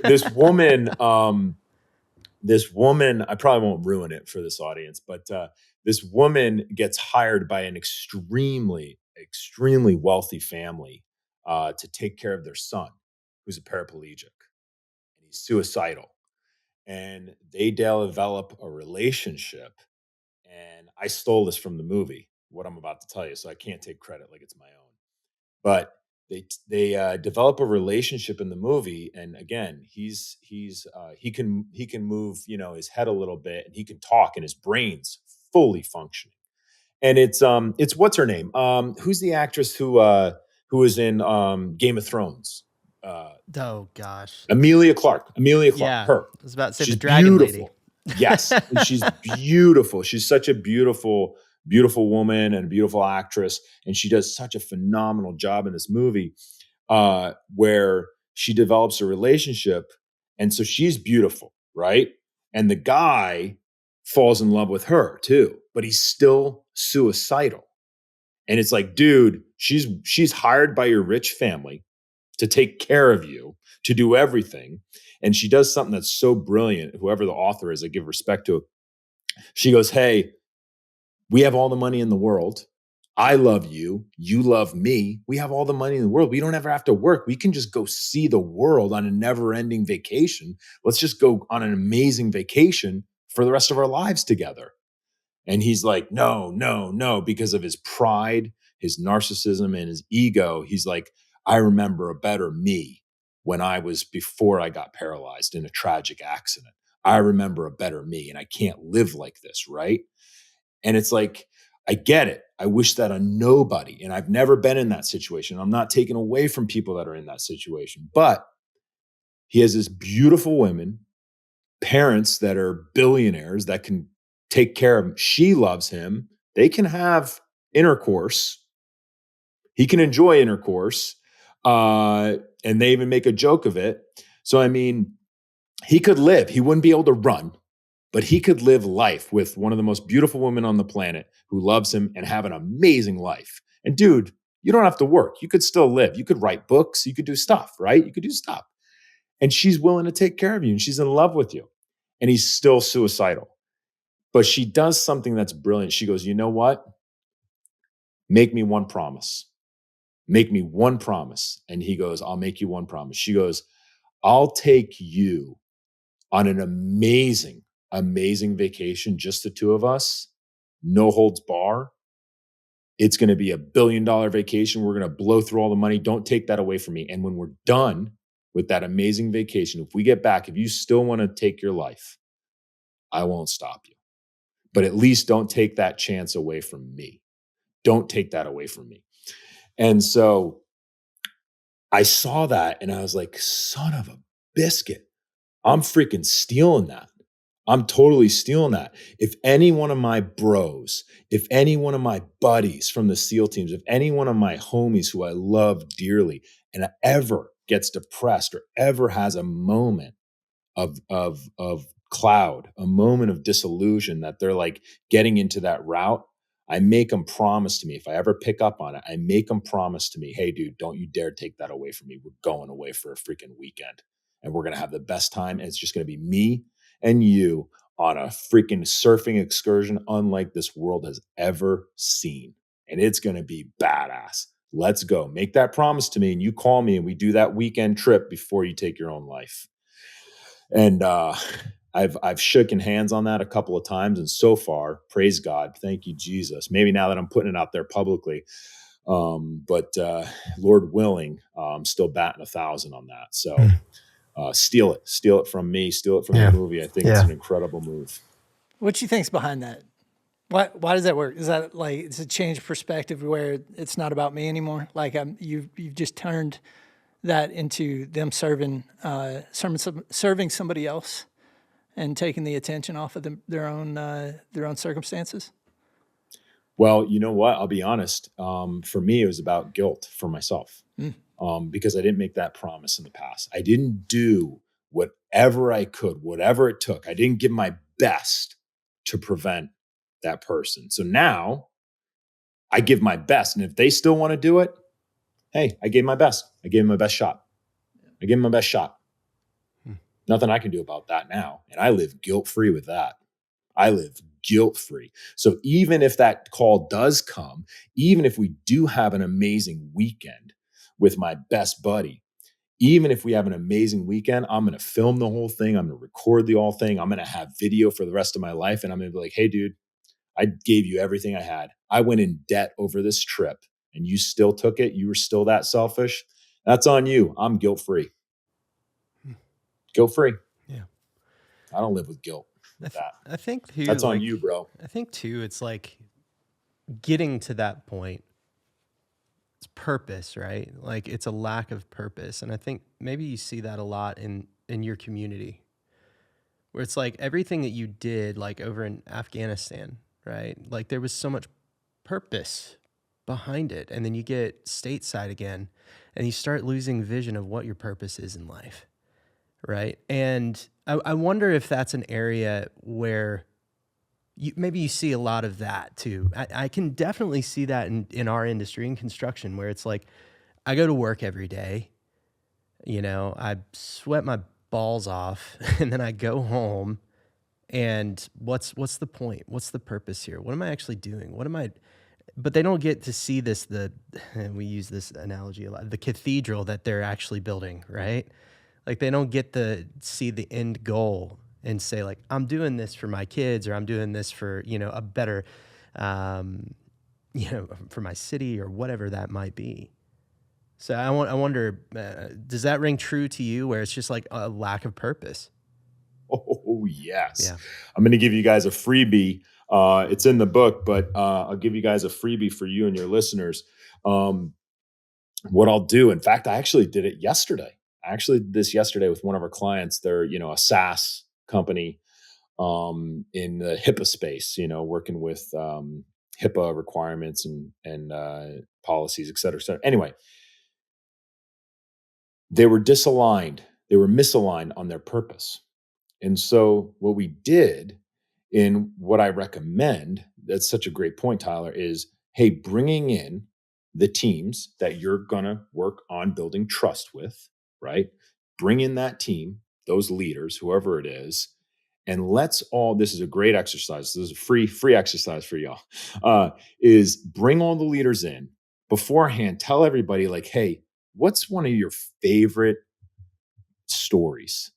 this woman, I probably won't ruin it for this audience, but this woman gets hired by an extremely wealthy family to take care of their son, who's a paraplegic, and he's suicidal. And they develop a relationship. And I stole this from the movie, what I'm about to tell you, so I can't take credit like it's my own. But they develop a relationship in the movie, and again, he can move, his head a little bit, and he can talk, and his brain's fully functioning. And it's what's her name? Who's the actress who was in Game of Thrones? Oh gosh, Amelia Clark. Yeah, her. I was about to say She's the Dragon beautiful. Lady. Yes, and she's beautiful. She's such a beautiful woman and a beautiful actress, and she does such a phenomenal job in this movie, where she develops a relationship, and so she's beautiful, right? And the guy falls in love with her too, but he's still suicidal. And it's like, dude, she's hired by your rich family to take care of you, to do everything. And she does something that's so brilliant. Whoever the author is, I give respect to. She goes, hey, we have all the money in the world. I love you. You love me. We have all the money in the world. We don't ever have to work. We can just go see the world on a never-ending vacation. Let's just go on an amazing vacation for the rest of our lives together. And he's like, no, because of his pride, his narcissism, and his ego. He's like, I remember a better me before I got paralyzed in a tragic accident. I remember a better me, and I can't live like this, right? And it's like, I get it. I wish that on nobody, and I've never been in that situation. I'm not taking away from people that are in that situation, but he has this beautiful women, parents that are billionaires that can take care of him. She loves him. They can have intercourse. He can enjoy intercourse. And they even make a joke of it. So, I mean, he could live. He wouldn't be able to run, but he could live life with one of the most beautiful women on the planet who loves him and have an amazing life. And dude, you don't have to work. You could still live. You could write books. You could do stuff, right? You could do stuff. And she's willing to take care of you, and she's in love with you. And he's still suicidal. But she does something that's brilliant. She goes, you know what? Make me one promise. Make me one promise. And he goes, I'll make you one promise. She goes, I'll take you on an amazing, amazing vacation, just the two of us, no holds bar. It's going to be $1 billion vacation. We're going to blow through all the money. Don't take that away from me. And when we're done with that amazing vacation, if we get back, if you still want to take your life, I won't stop you. But at least don't take that chance away from me. Don't take that away from me. And so I saw that and I was like, son of a biscuit. I'm freaking stealing that. I'm totally stealing that. If any one of my bros, if any one of my buddies from the SEAL teams, if any one of my homies who I love dearly and ever gets depressed or ever has a moment of cloud, a moment of disillusion that they're like getting into that route, I make them promise to me, if I ever pick up on it, I make them promise to me, hey, dude, don't you dare take that away from me. We're going away for a freaking weekend and we're going to have the best time. And it's just going to be me and you on a freaking surfing excursion unlike this world has ever seen. And it's going to be badass. Let's go. Make that promise to me and you call me and we do that weekend trip before you take your own life. And I've shaken hands on that a couple of times. And so far, praise God, thank you, Jesus. Maybe now that I'm putting it out there publicly, But Lord willing, I'm still batting 1,000 on that. So steal it from me, steal it from the movie. I think it's an incredible move. What do you think's behind that? Why does that work? Is that like it's a change of perspective where it's not about me anymore? Like you've just turned that into them serving somebody else and taking the attention off of their own circumstances. Well, you know what? I'll be honest. For me, it was about guilt for myself because I didn't make that promise in the past. I didn't do whatever I could, whatever it took. I didn't give my best to prevent that person. So now I give my best. And if they still want to do it, hey, I gave my best. I gave my best shot. I gave my best shot. Nothing I can do about that now. And I live guilt-free with that. I live guilt-free. So even if that call does come, even if we do have an amazing weekend with my best buddy, even if we have an amazing weekend, I'm going to film the whole thing. I'm going to record the whole thing. I'm going to have video for the rest of my life. And I'm going to be like, hey, dude, I gave you everything I had. I went in debt over this trip and you still took it. You were still that selfish. That's on you. I'm guilt-free. Guilt-free. Yeah. I don't live with guilt. I think too, that's on you, bro. I think too, it's like getting to that point. It's purpose, right? Like it's a lack of purpose. And I think maybe you see that a lot in your community where it's like everything that you did, like over in Afghanistan, right? Like there was so much purpose behind it. And then you get stateside again and you start losing vision of what your purpose is in life. Right. And I wonder if that's an area where maybe you see a lot of that too. I can definitely see that in our industry, in construction, where it's like, I go to work every day, I sweat my balls off and then I go home and what's the point? What's the purpose here? What am I actually doing? But they don't get to see this, we use this analogy a lot, the cathedral that they're actually building, right? Like they don't get to see the end goal and say like, I'm doing this for my kids or I'm doing this for, a better, for my city or whatever that might be. So I wonder, does that ring true to you where it's just like a lack of purpose? Oh, yes. Yeah. I'm going to give you guys a freebie. It's in the book, but I'll give you guys a freebie for you and your listeners. What I'll do, in fact, I actually did it yesterday. This yesterday with one of our clients. They're, a SaaS company in the HIPAA space, working with HIPAA requirements and policies, et cetera, et cetera. Anyway, they were disaligned. They were misaligned on their purpose. And so what we did, in what I recommend, that's such a great point, Tyler, is, hey, bringing in the teams that you're going to work on building trust with, right? Bring in that team, those leaders, whoever it is, and this is a great exercise. This is a free exercise for y'all, is bring all the leaders in beforehand. Tell everybody like, hey, what's one of your favorite stories?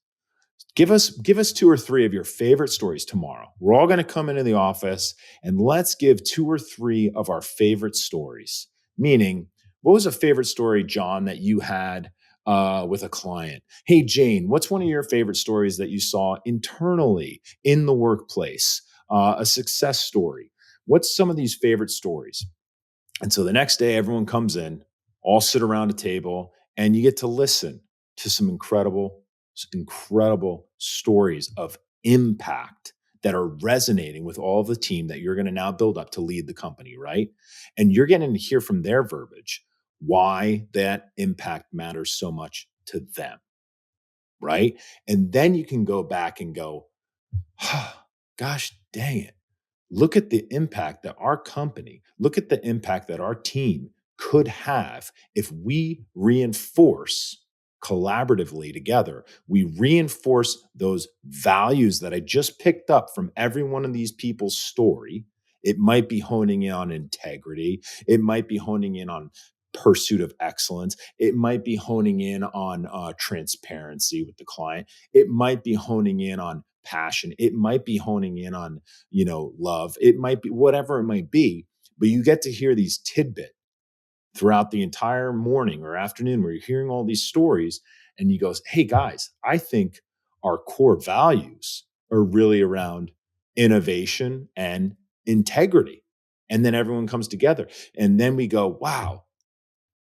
Give us 2 or 3 of your favorite stories tomorrow. We're all going to come into the office and let's give 2 or 3 of our favorite stories. Meaning, what was a favorite story, John, that you had with a client? Hey, Jane, what's one of your favorite stories that you saw internally in the workplace? A success story. What's some of these favorite stories? And so the next day, everyone comes in, all sit around a table, and you get to listen to some incredible stories of impact that are resonating with all of the team that you're going to now build up to lead the company, right? And you're getting to hear from their verbiage why that impact matters so much to them, right? And then you can go back and go, gosh dang it. Look at the impact that our company, look at the impact that our team could have if we reinforce collaboratively together. We reinforce those values that I just picked up from every one of these people's story. It might be honing in on integrity. It might be honing in on pursuit of excellence. It might be honing in on transparency with the client. It might be honing in on passion. It might be honing in on, love. It might be whatever it might be, but you get to hear these tidbits throughout the entire morning or afternoon where you're hearing all these stories and you go, hey guys, I think our core values are really around innovation and integrity. And then everyone comes together and then we go, wow,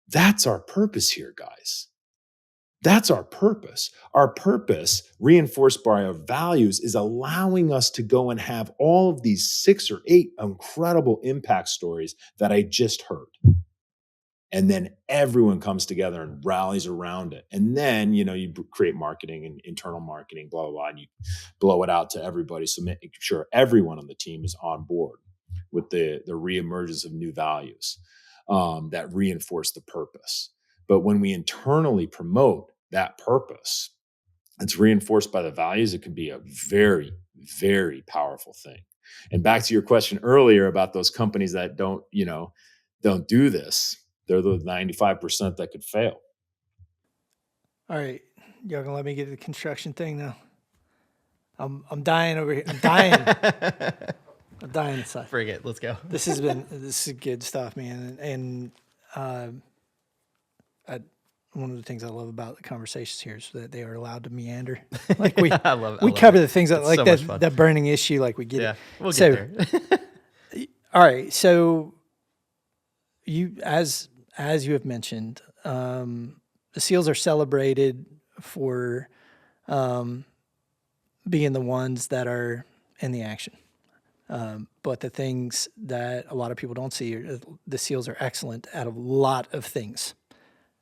that's our purpose here, guys. That's our purpose. Our purpose, reinforced by our values, is allowing us to go and have all of these 6 or 8 incredible impact stories that I just heard. And then everyone comes together and rallies around it. And then, you create marketing and internal marketing, blah, blah, blah, and you blow it out to everybody. So making sure everyone on the team is on board with the reemergence of new values that reinforce the purpose. But when we internally promote that purpose, it's reinforced by the values. It can be a very, very powerful thing. And back to your question earlier about those companies that don't do this. They're the 95% that could fail. All right. Y'all gonna let me get to the construction thing now? I'm dying over here. I'm dying. I'm dying inside. Bring it. Let's go. This is good stuff, man. And one of the things I love about the conversations here is that they are allowed to meander. Like we cover the things that like so that burning issue, like we get it. We'll get there. All right. So you, as you have mentioned, the SEALs are celebrated for being the ones that are in the action. But the things that a lot of people don't see are the SEALs are excellent at a lot of things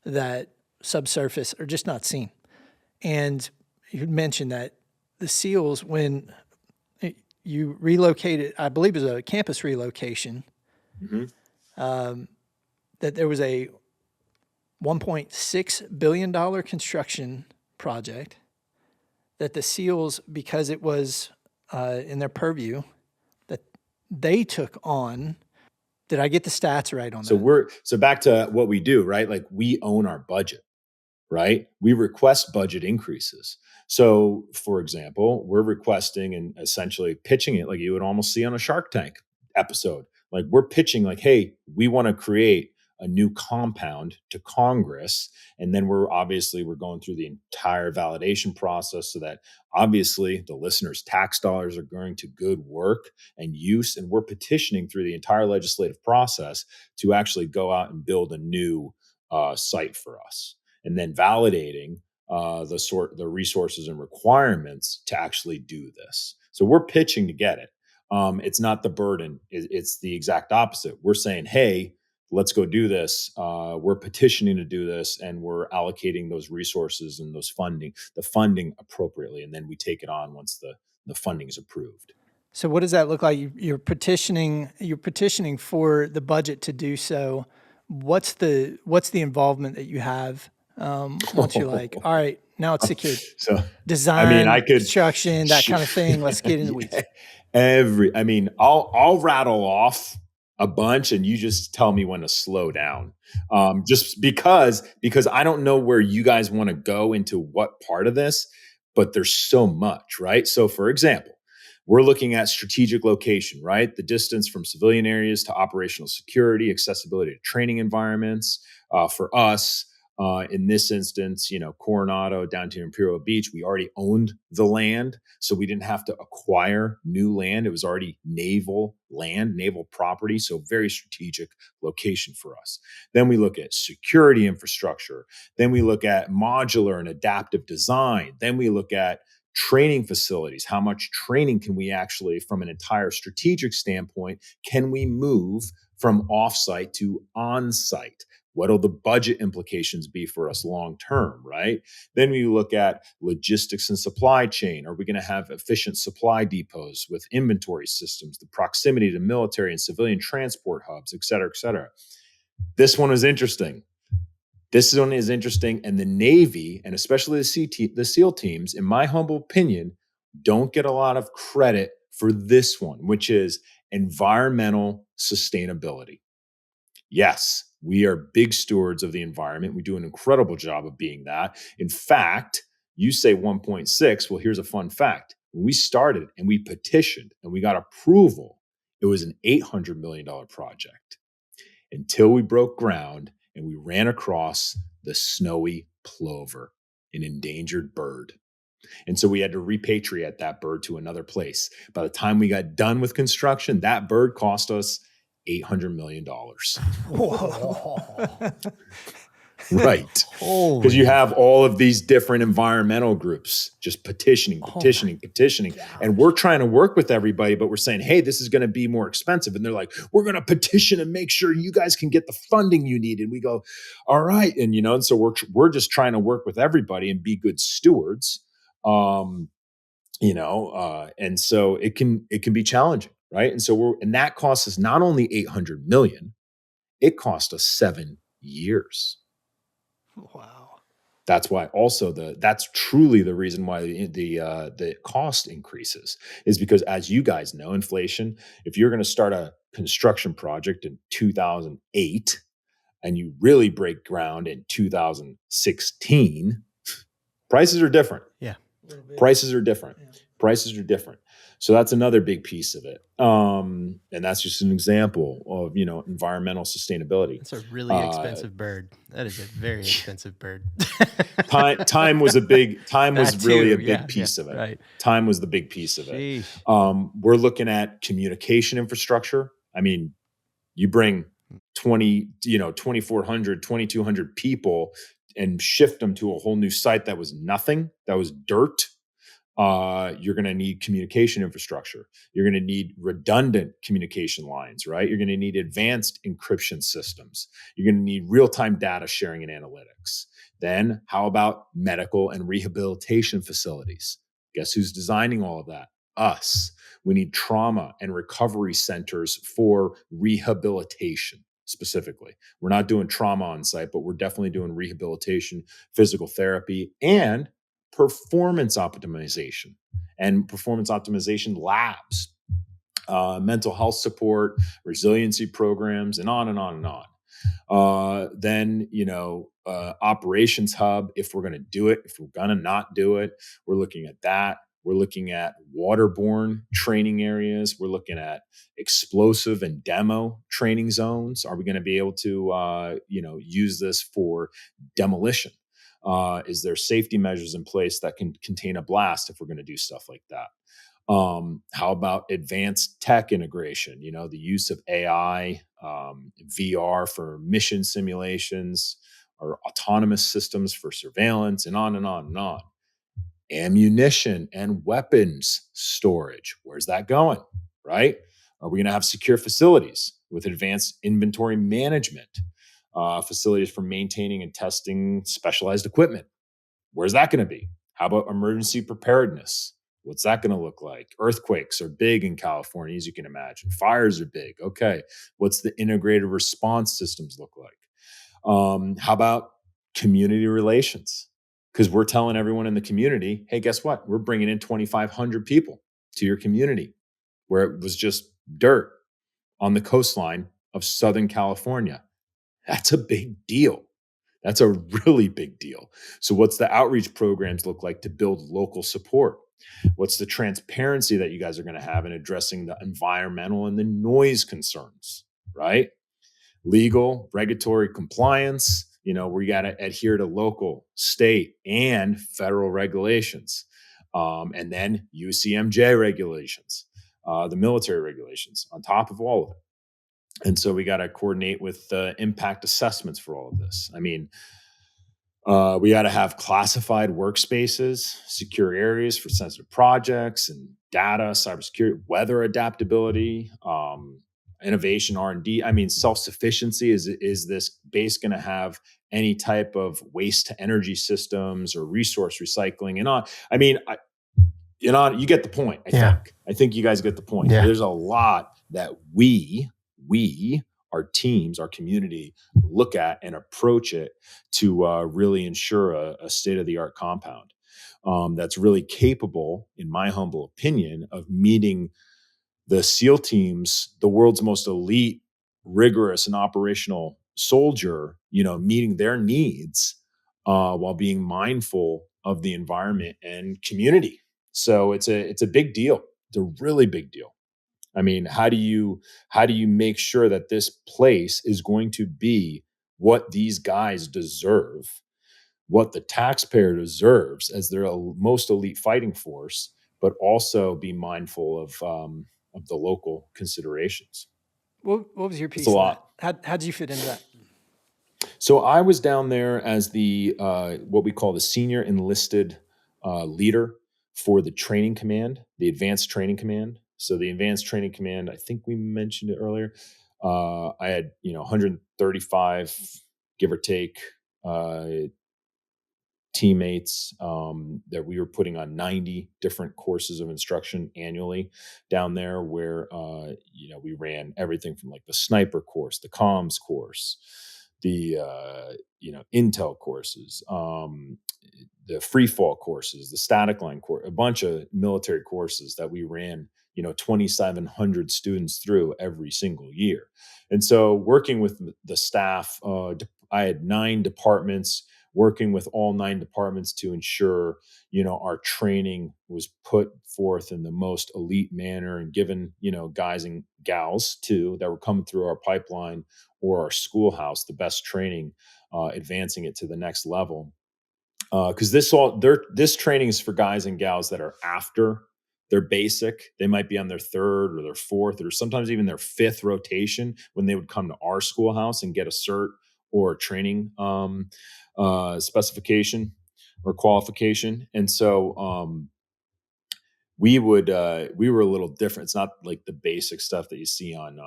that subsurface are just not seen. And you mentioned that the SEALs, when you relocated, I believe it was a campus relocation, that there was a $1.6 billion construction project that the SEALs, because it was in their purview, that they took on. Did I get the stats right on that? So back to what we do, right? Like we own our budget, right? We request budget increases. So for example, we're requesting and essentially pitching it like you would almost see on a Shark Tank episode. Like we're pitching like, hey, we want to create a new compound to Congress. And then we're going through the entire validation process so that obviously the listeners' tax dollars are going to good work and use. And we're petitioning through the entire legislative process to actually go out and build a new site for us. And then validating the resources and requirements to actually do this. So we're pitching to get it. It's not the burden. It's the exact opposite. We're saying, hey, let's go do this. We're petitioning to do this, and we're allocating those resources and the funding appropriately. And then we take it on once the funding is approved. So what does that look like? You're petitioning for the budget to do so. What's the involvement that you have once you're like, all right, now it's secured? So design, construction, that kind of thing. Let's get in the weeds. I'll rattle off a bunch and you just tell me when to slow down. Just because I don't know where you guys want to go into what part of this, but there's so much, right? So for example, we're looking at strategic location, right? The distance from civilian areas to operational security, accessibility to training environments. For us, in this instance, Coronado down to Imperial Beach, we already owned the land. So we didn't have to acquire new land. It was already naval land, naval property. So very strategic location for us. Then we look at security infrastructure. Then we look at modular and adaptive design. Then we look at training facilities. How much training can we actually, from an entire strategic standpoint, can we move from offsite to on-site? What will the budget implications be for us long term, right? Then we look at logistics and supply chain. Are we going to have efficient supply depots with inventory systems, the proximity to military and civilian transport hubs, et cetera, et cetera? This one is interesting. And the Navy, and especially the SEAL teams, in my humble opinion, don't get a lot of credit for this one, which is environmental sustainability. Yes, we are big stewards of the environment. We do an incredible job of being that. In fact, you say 1.6. Well, here's a fun fact. When we started and we petitioned and we got approval, it was an $800 million project. until we broke ground and we ran across the snowy plover, an endangered bird. And so we had to repatriate that bird to another place. By the time we got done with construction, that bird cost us $800 million. Right. Because you have all of these different environmental groups just petitioning. And we're trying to work with everybody, but we're saying, hey, this is going to be more expensive. And they're like, we're going to petition and make sure you guys can get the funding you need. And we go, all right. And, and so we're just trying to work with everybody and be good stewards. And so it can be challenging. Right. And so and that cost us not only 800 million, it cost us 7 years. Wow. That's why also that's truly the reason why the cost increases is because, as you guys know, inflation, if you're going to start a construction project in 2008 and you really break ground in 2016, prices are different. Yeah. Prices are different. Yeah. Prices are different. So that's another big piece of it. And that's just an example of, environmental sustainability. It's a really expensive bird. That is a very expensive bird. Time was really a big piece of it. Right. Time was the big piece of it. We're looking at communication infrastructure. I mean, you bring 2,400, 2,200 people and shift them to a whole new site that was nothing, that was dirt. You're going to need communication infrastructure. You're going to need redundant communication lines, right? You're going to need advanced encryption systems. You're going to need real-time data sharing and analytics. Then how about medical and rehabilitation facilities? Guess who's designing all of that? Us. We need trauma and recovery centers for rehabilitation. Specifically, we're not doing trauma on site, but we're definitely doing rehabilitation, physical therapy, and performance optimization labs, mental health support, resiliency programs, and on and on and on. Then, operations hub, if we're going to do it, if we're going to not do it, we're looking at that. We're looking at waterborne training areas. We're looking at explosive and demo training zones. Are we going to be able to, use this for demolition? Is there safety measures in place that can contain a blast if we're going to do stuff like that? How about advanced tech integration? The use of AI, VR for mission simulations, or autonomous systems for surveillance, and on and on and on. Ammunition and weapons storage. Where's that going? Right? Are we going to have secure facilities with advanced inventory management? Facilities for maintaining and testing specialized equipment. Where's that going to be? How about emergency preparedness? What's that going to look like? Earthquakes are big in California, as you can imagine. Fires are big. Okay. What's the integrated response systems look like? How about community relations? Because we're telling everyone in the community, hey, guess what? We're bringing in 2,500 people to your community where it was just dirt on the coastline of Southern California. That's a big deal. That's a really big deal. So what's the outreach programs look like to build local support? What's the transparency that you guys are going to have in addressing the environmental and the noise concerns, right? Legal, regulatory compliance, we got to adhere to local, state, and federal regulations. And then UCMJ regulations, the military regulations on top of all of it. And so we got to coordinate with impact assessments for all of this. I mean, we got to have classified workspaces, secure areas for sensitive projects and data, cybersecurity, weather adaptability, innovation, R&D. I mean, self-sufficiency. Is this base going to have any type of waste to energy systems or resource recycling and on? I mean, you get the point. I think you guys get the point. Yeah. There's a lot that we, our teams, our community look at and approach it to really ensure a state-of-the-art compound that's really capable, in my humble opinion, of meeting the SEAL teams, the world's most elite, rigorous, and operational soldier, meeting their needs while being mindful of the environment and community. So it's a big deal. It's a really big deal. I mean, how do you make sure that this place is going to be what these guys deserve, what the taxpayer deserves as their most elite fighting force, but also be mindful of the local considerations? What was your It's a piece in that? lot. How did you fit into that? So I was down there as the what we call the senior enlisted leader for the training command, the advanced training command. So the advanced training command, I think we mentioned it earlier. I had 135, give or take, uh, teammates that we were putting on 90 different courses of instruction annually down there, where we ran everything from like the sniper course, the comms course, the intel courses, the free fall courses, the static line course, a bunch of military courses that we ran 2,700 students through every single year. And so working with the staff, I had 9 departments, working with all 9 departments to ensure our training was put forth in the most elite manner, and given guys and gals too that were coming through our pipeline or our schoolhouse the best training, advancing it to the next level. Because this training is for guys and gals that are after their basic. They might be on their 3rd or their 4th or sometimes even their 5th rotation when they would come to our schoolhouse and get a cert or a training specification or qualification. And so we were a little different. It's not like the basic stuff that you see on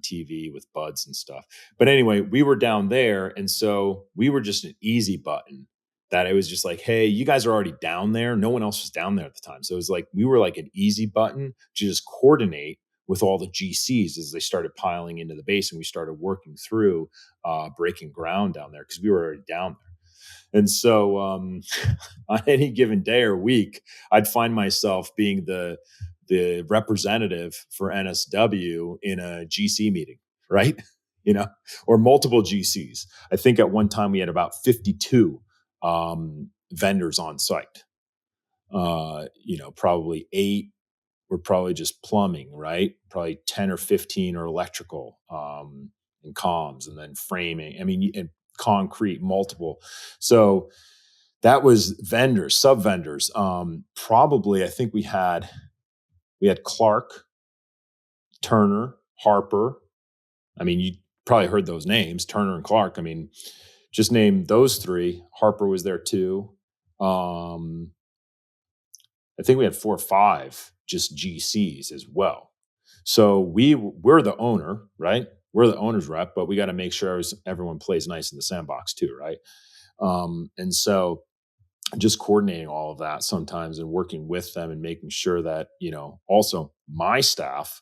TV with buds and stuff. But anyway, we were down there, and so we were just an easy button. That it was just like, hey, you guys are already down there. No one else was down there at the time, so it was like we were like an easy button to just coordinate with all the GCs as they started piling into the base, and we started working through breaking ground down there because we were already down there. And so on any given day or week, I'd find myself being the representative for NSW in a GC meeting, right? Or multiple GCs. I think at one time we had about 52 vendors on site. Probably 8 were probably just plumbing, right? Probably 10 or 15 are electrical, and comms, and then framing. I mean, and concrete, multiple. So that was vendors, sub vendors. Probably, I think we had Clark, Turner, Harper. I mean, you probably heard those names, Turner and Clark. I mean, just name those 3. Harper was there too. I think we had 4 or 5 just GCs as well. So we're the owner, right? We're the owner's rep, but we got to make sure everyone plays nice in the sandbox too, right? And so just coordinating all of that sometimes and working with them and making sure that, also my staff,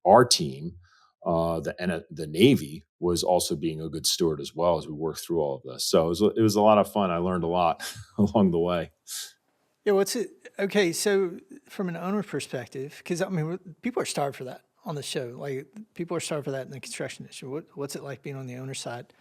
our team, the Navy was also being a good steward as well as we worked through all of this. So it was a lot of fun. I learned a lot along the way. Yeah, what's it? Okay, so from an owner perspective, because I mean, people are starved for that on the show. Like people are starved for that in the construction industry. What's it like being on the owner side?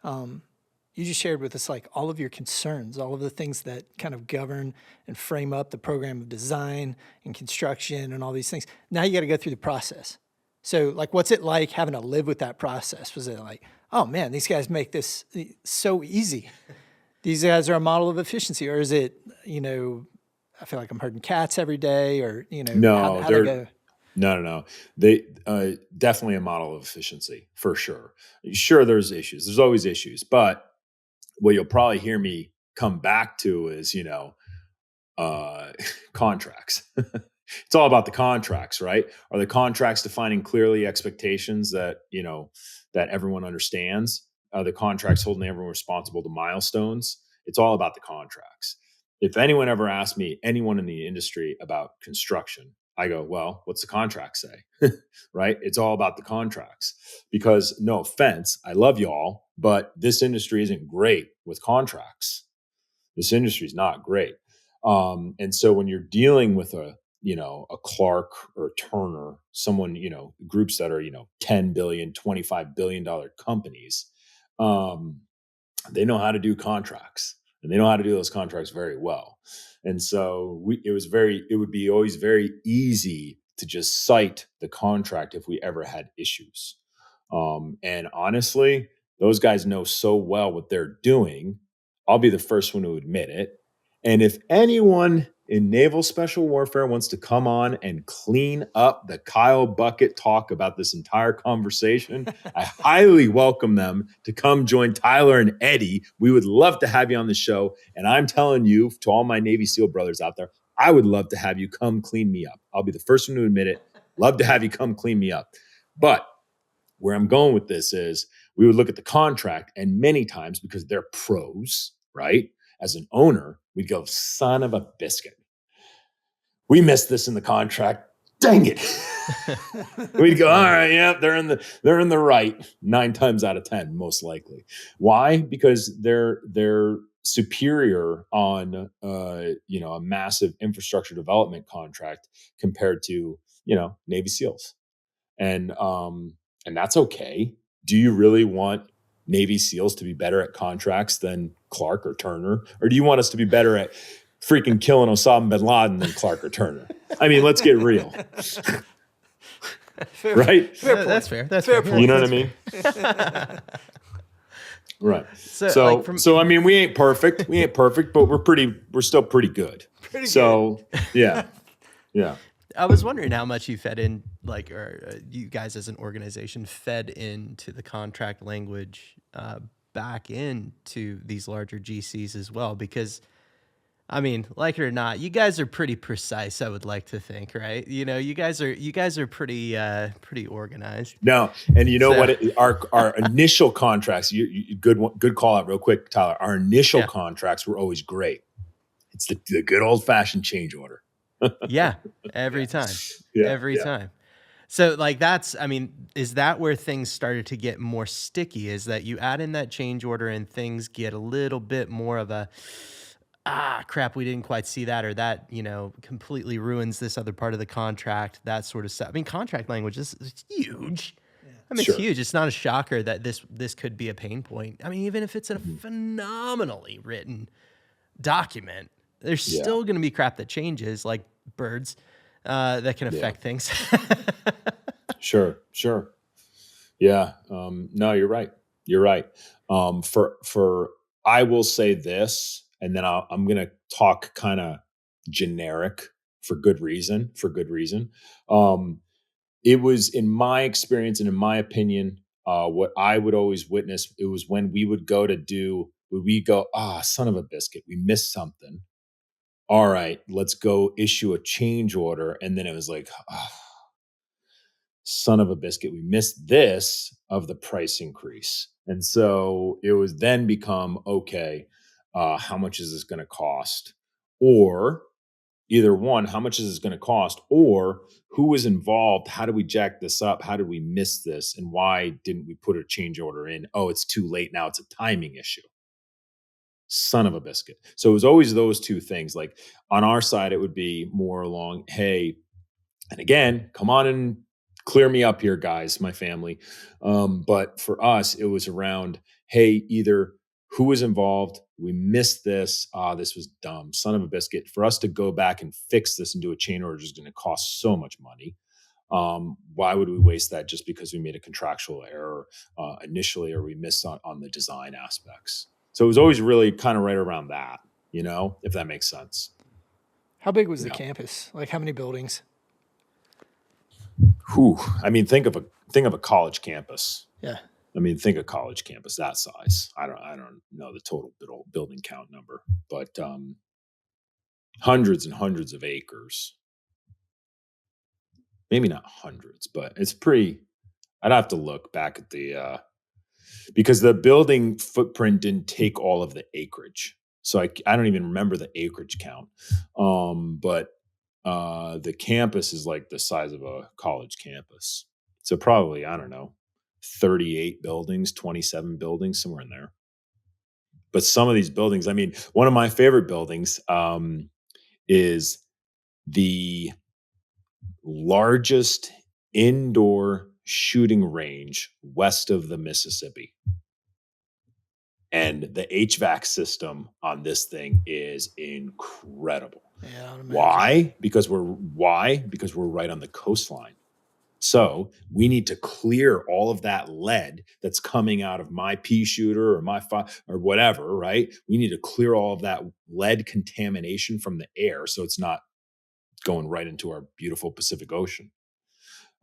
You just shared with us like all of your concerns, all of the things that kind of govern and frame up the program of design and construction and all these things. Now you got to go through the process. So like, what's it like having to live with that process? Was it like, oh man, these guys make this so easy. These guys are a model of efficiency, or is it, I feel like I'm herding cats every day, or No, how they go? No. They definitely a model of efficiency for sure. Sure, there's issues. There's always issues, but what you'll probably hear me come back to is contracts. It's all about the contracts, right? Are the contracts defining clearly expectations that that everyone understands? Are the contracts holding everyone responsible to milestones? It's all about the contracts. If anyone ever asked me, anyone in the industry, about construction, I go, well, what's the contract say? Right? It's all about the contracts. Because no offense, I love y'all, but this industry isn't great with contracts. This industry is not great. And so when you're dealing with a Clark or a Turner, someone, groups that are, 10 billion, $25 billion companies, they know how to do contracts, and they know how to do those contracts very well. And so it would be always very easy to just cite the contract if we ever had issues. And honestly, those guys know so well what they're doing. I'll be the first one to admit it. And if anyone in naval special warfare wants to come on and clean up the Kyle Buckett talk about this entire conversation, I highly welcome them to come join Tyler and Eddie. We would love to have you on the show. And I'm telling you, to all my Navy SEAL brothers out there, I would love to have you come clean me up. I'll be the first one to admit it. Love to have you come clean me up. But where I'm going with this is we would look at the contract, and many times, because they're pros, right? As an owner, we'd go, son of a biscuit. We missed this in the contract. Dang it. We'd go, all right, yeah, they're in the right 9 times out of 10, most likely. Why? Because they're superior on a massive infrastructure development contract compared to Navy SEALs. And that's okay. Do you really want Navy SEALs to be better at contracts than Clark or Turner? Or do you want us to be better at freaking killing Osama bin Laden than Clark or Turner? I mean, let's get real. Right? That's fair. That's fair. You know what I mean? Right. So I mean, we ain't perfect. But we're still pretty good. Yeah. I was wondering how much you fed in, or you guys as an organization fed into the contract language back into these larger GCs as well, because I mean, like it or not, you guys are pretty precise, I would like to think, right? You guys are pretty organized. No, and our initial contracts, good call out real quick, Tyler. Our initial contracts were always great. It's the good old fashioned change order. Yeah, every time. Every time. So is that where things started to get more sticky? Is that you add in that change order and things get a little bit more of a, crap, we didn't quite see that, or that, completely ruins this other part of the contract, that sort of stuff. I mean, contract language is huge. Yeah. I mean, It's huge. It's not a shocker that this could be a pain point. I mean, even if it's a phenomenally written document, there's still going to be crap that changes, like birds, that can affect things. Sure. Yeah. No, you're right. For I will say this, and then I'm going to talk kind of generic for good reason. It was, in my experience and in my opinion, what I would always witness, it was when we would go son of a biscuit, we missed something. All right, let's go issue a change order. And then it was like, son of a biscuit, we missed this of the price increase. And so it was then become, okay, how much is this going to cost? Or either one, how much is this going to cost? Or who is involved? How do we jack this up? How did we miss this? And why didn't we put a change order in? Oh, it's too late now. It's a timing issue. Son of a biscuit. So it was always those two things. Like on our side, it would be more along, hey, and again, come on and clear me up here, guys, my family. But for us, it was around, hey, either who was involved, we missed this, this was dumb, son of a biscuit. For us to go back and fix this and do a chain order is going to cost so much money. Why would we waste that just because we made a contractual error initially, or we missed on the design aspects? So it was always really kind of right around that, if that makes sense. How big was the campus? Like how many buildings? I mean, think of a college campus. Yeah. I mean, think of college campus that size. I don't know the total building count number, but hundreds and hundreds of acres. Maybe not hundreds, but it's pretty. I'd have to look back at the because the building footprint didn't take all of the acreage, so I don't even remember the acreage count. But the campus is like the size of a college campus, so probably, I don't know, 38 buildings, 27 buildings, somewhere in there. But some of these buildings, I mean, one of my favorite buildings is the largest indoor shooting range west of the Mississippi. And the HVAC system on this thing is incredible. Yeah, I would imagine. Because we're right on the coastline. So we need to clear all of that lead that's coming out of my pea shooter or my or whatever, right? We need to clear all of that lead contamination from the air so it's not going right into our beautiful Pacific Ocean.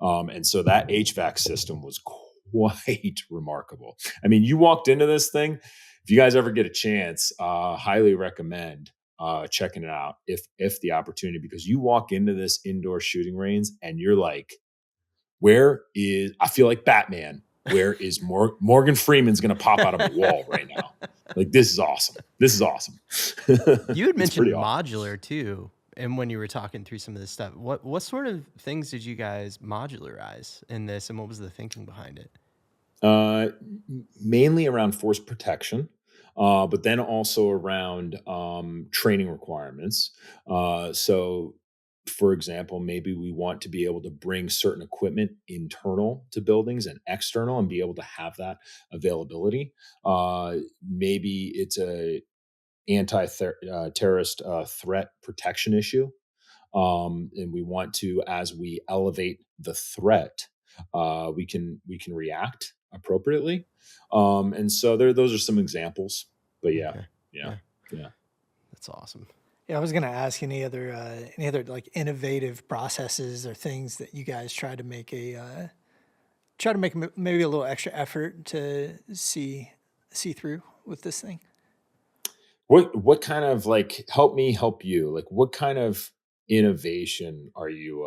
And so that HVAC system was quite remarkable. I mean, you walked into this thing. If you guys ever get a chance, highly recommend checking it out if the opportunity, because you walk into this indoor shooting range and you're like, I feel like Batman. Where is Morgan Freeman's going to pop out of a wall right now? Like, this is awesome. This is awesome. You had mentioned modular too. And when you were talking through some of this stuff, what sort of things did you guys modularize in this, and what was the thinking behind it? Mainly around force protection, but then also around training requirements. So, for example, maybe we want to be able to bring certain equipment internal to buildings and external and be able to have that availability. Maybe it's a anti-terrorist threat protection issue. And we want to, as we elevate the threat, we can react appropriately. And so those are some examples. But yeah. That's awesome. Yeah, I was going to ask any other like innovative processes or things that you guys try to make maybe a little extra effort to see through with this thing. What kind of, like, help me help you? Like, what kind of innovation are you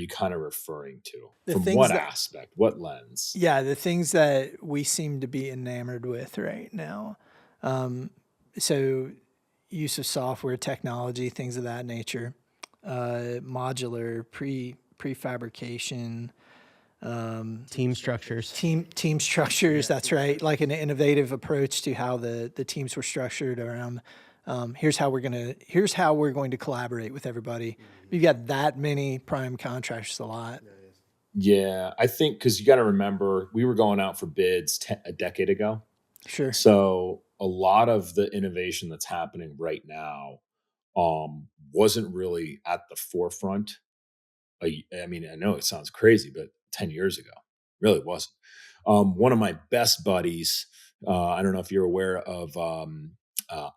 kind of referring to? From what aspect? What lens? Yeah, the things that we seem to be enamored with right now. So use of software technology, things of that nature, modular, prefabrication, team structures. Team structures. That's right. Like an innovative approach to how the teams were structured around. Here's how we're going to collaborate with everybody. We've got that many prime contractors a lot. Yeah, I think because you got to remember, we were going out for bids a decade ago. Sure. So a lot of the innovation that's happening right now wasn't really at the forefront. I mean, I know it sounds crazy, but 10 years ago, really wasn't. One of my best buddies, I don't know if you're aware of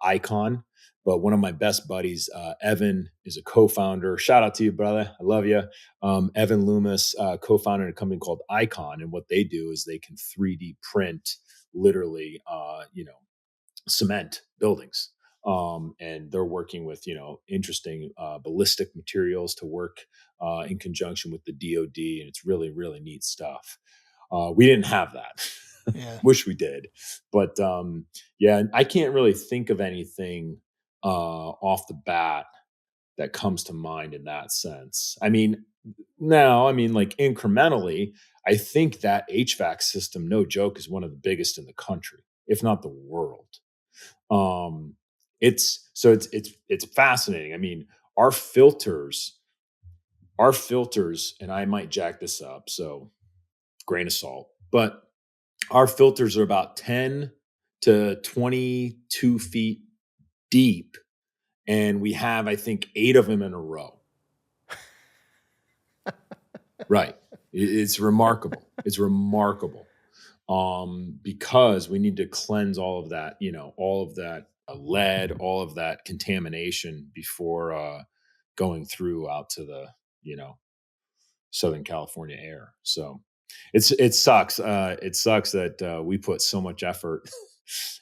Icon, but one of my best buddies, Evan, is a co-founder. Shout out to you, brother. I love you. Evan Loomis co-founded a company called Icon. And what they do is they can 3D print literally, cement buildings. And they're working with, interesting ballistic materials to work in conjunction with the DoD. And it's really, really neat stuff. We didn't have that. Yeah. Wish we did. But I can't really think of anything off the bat that comes to mind in that sense. I mean, like incrementally, I think that HVAC system, no joke, is one of the biggest in the country, if not the world. It's fascinating. I mean, our filters, and I might jack this up, so grain of salt, but our filters are about 10 to 22 feet deep. And we have, I think, 8 of them in a row. Right. It's remarkable. It's remarkable. Because we need to cleanse all of that, all of that lead, all of that contamination before going through out to the, Southern California air. So it sucks. It sucks that we put so much effort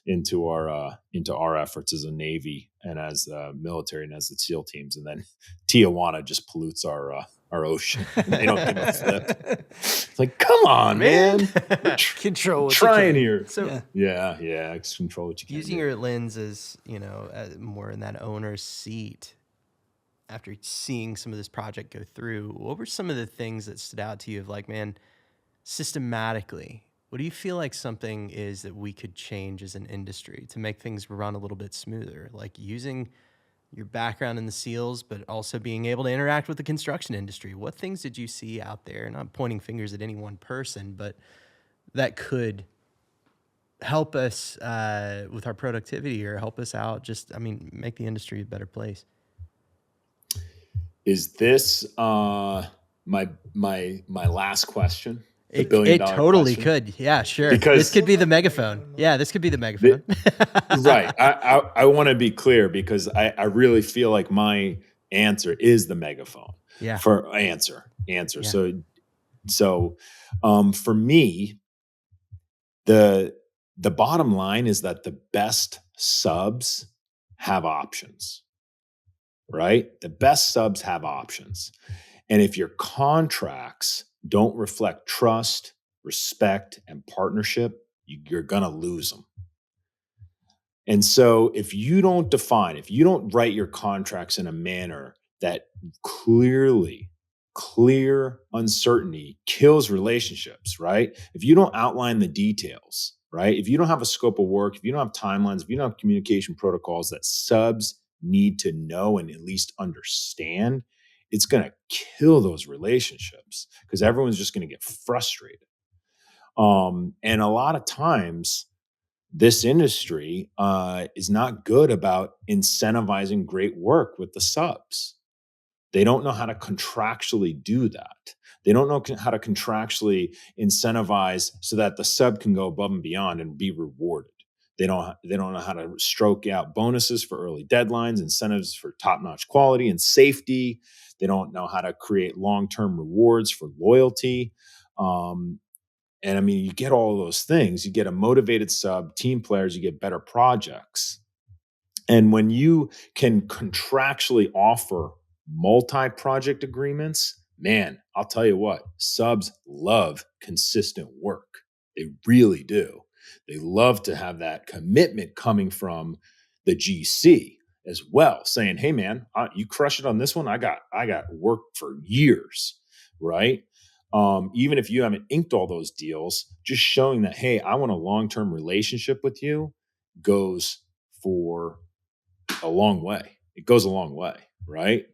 into our efforts as a Navy and as the military and as the SEAL teams, and then Tijuana just pollutes our ocean. They don't give a flip. It's like, come on, man. Control what trying here. So yeah, control what you can. Using your lens as, more in that owner's seat, after seeing some of this project go through, what were some of the things that stood out to you of like, man, systematically, what do you feel like something is that we could change as an industry to make things run a little bit smoother? Like using your background in the SEALs, but also being able to interact with the construction industry. What things did you see out there? Not pointing fingers at any one person, but that could help us with our productivity or help us out, make the industry a better place. Is this my last question? The It $1 billion totally question? could. Yeah, sure. This Because could be the megaphone. Yeah, this could be the megaphone. right. I want to be clear because I really feel like my answer is the megaphone Yeah. for answer. Yeah. So for me, the bottom line is that the best subs have options, right? The best subs have options. And if your contracts don't reflect trust, respect, and partnership, you're going to lose them. And so if you don't write your contracts in a manner that clear uncertainty kills relationships, right? If you don't outline the details, right? If you don't have a scope of work, if you don't have timelines, if you don't have communication protocols that subs need to know and at least understand, it's going to kill those relationships because everyone's just going to get frustrated. And a lot of times, this industry is not good about incentivizing great work with the subs. They don't know how to contractually do that. They don't know how to contractually incentivize so that the sub can go above and beyond and be rewarded. They don't know how to stroke out bonuses for early deadlines, incentives for top-notch quality and safety. They don't know how to create long-term rewards for loyalty. And I mean, you get all of those things. You get a motivated sub, team players, you get better projects. And when you can contractually offer multi-project agreements, man, I'll tell you what, subs love consistent work. They really do. They love to have that commitment coming from the GC as well, saying, "Hey, man, you crush it on this one. I got work for years," right? Even if you haven't inked all those deals, just showing that, hey, I want a long-term relationship with you goes for a long way. It goes a long way, right?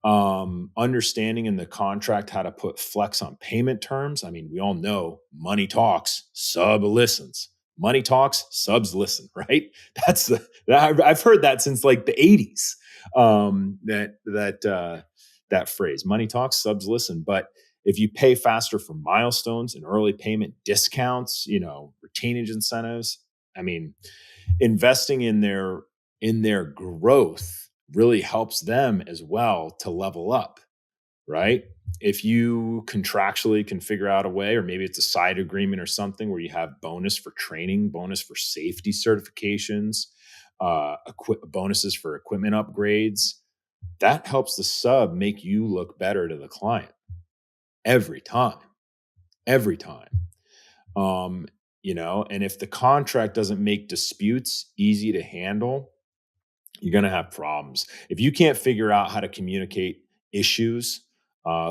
Understanding in the contract how to put flex on payment terms. I mean, we all know money talks, sub listens. Money talks, subs listen, right? I've heard that since like the 80s. That phrase, money talks, subs listen. But if you pay faster for milestones and early payment discounts, retainage incentives, I mean, investing in their growth really helps them as well to level up, right? If you contractually can figure out a way, or maybe it's a side agreement or something where you have bonus for training, bonus for safety certifications, bonuses for equipment upgrades, that helps the sub make you look better to the client every time. And if the contract doesn't make disputes easy to handle, you're going to have problems. If you can't figure out how to communicate issues,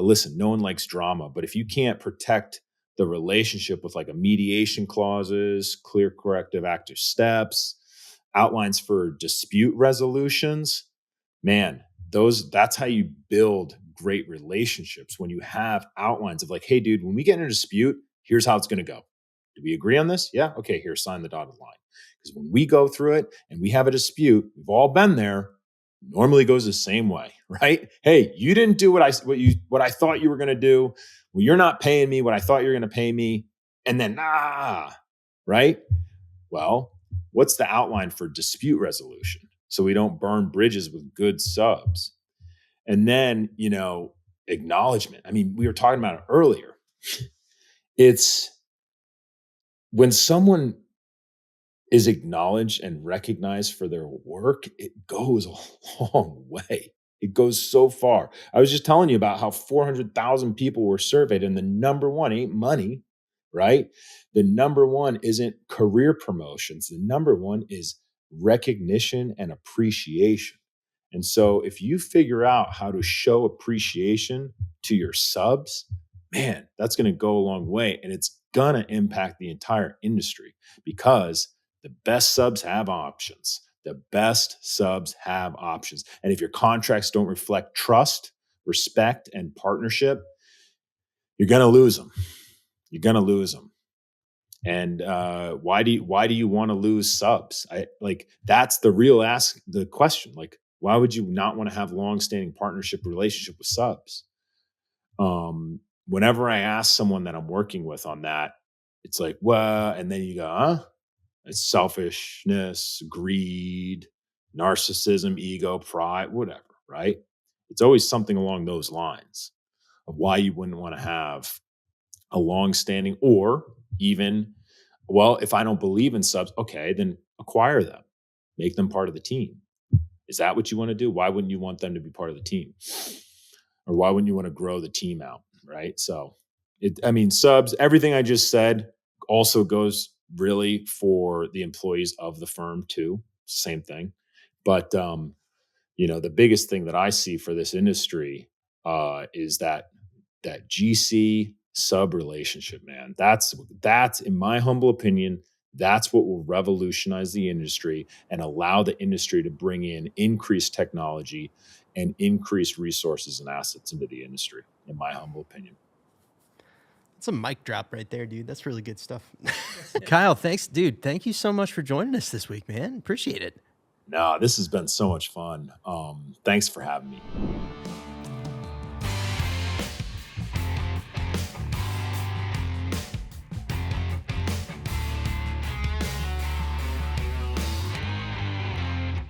listen, no one likes drama, but if you can't protect the relationship with like a mediation clauses, clear corrective active steps, outlines for dispute resolutions, man, that's how you build great relationships. When you have outlines of like, hey, dude, when we get in a dispute, here's how it's going to go. Do we agree on this? Yeah. Okay. Here, sign the dotted line. Because when we go through it and we have a dispute, we've all been there. Normally goes the same way, right? Hey, you didn't do what I thought you were going to do. Well, you're not paying me what I thought you were going to pay me, and then right? Well, what's the outline for dispute resolution so we don't burn bridges with good subs? And then acknowledgement. I mean, we were talking about it earlier. It's when someone is acknowledged and recognized for their work, it goes a long way. It goes so far. I was just telling you about how 400,000 people were surveyed, and the number one ain't money, right? The number one isn't career promotions. The number one is recognition and appreciation. And so if you figure out how to show appreciation to your subs, man, that's going to go a long way. And it's going to impact the entire industry because the best subs have options. The best subs have options. And if your contracts don't reflect trust, respect, and partnership, you're going to lose them. You're going to lose them. And why do you want to lose subs? That's the real the question. Like, Why would you not want to have long-standing partnership relationship with subs? Whenever I ask someone that I'm working with on that, it's like, well, and then you go, huh? It's selfishness, greed, narcissism, ego, pride, whatever, right? It's always something along those lines of why you wouldn't want to have a long-standing, or even, well, if I don't believe in subs, okay, then acquire them, make them part of the team. Is that what you want to do? Why wouldn't you want them to be part of the team? Or why wouldn't you want to grow the team out, right? So, subs, everything I just said also goes really for the employees of the firm too. Same thing. But, the biggest thing that I see for this industry is that GC sub relationship, man. That's in my humble opinion, that's what will revolutionize the industry and allow the industry to bring in increased technology and increased resources and assets into the industry, in my humble opinion. That's a mic drop right there, dude. That's really good stuff. Kyle, thanks, dude. Thank you so much for joining us this week, man. Appreciate it. No, this has been so much fun. Thanks for having me.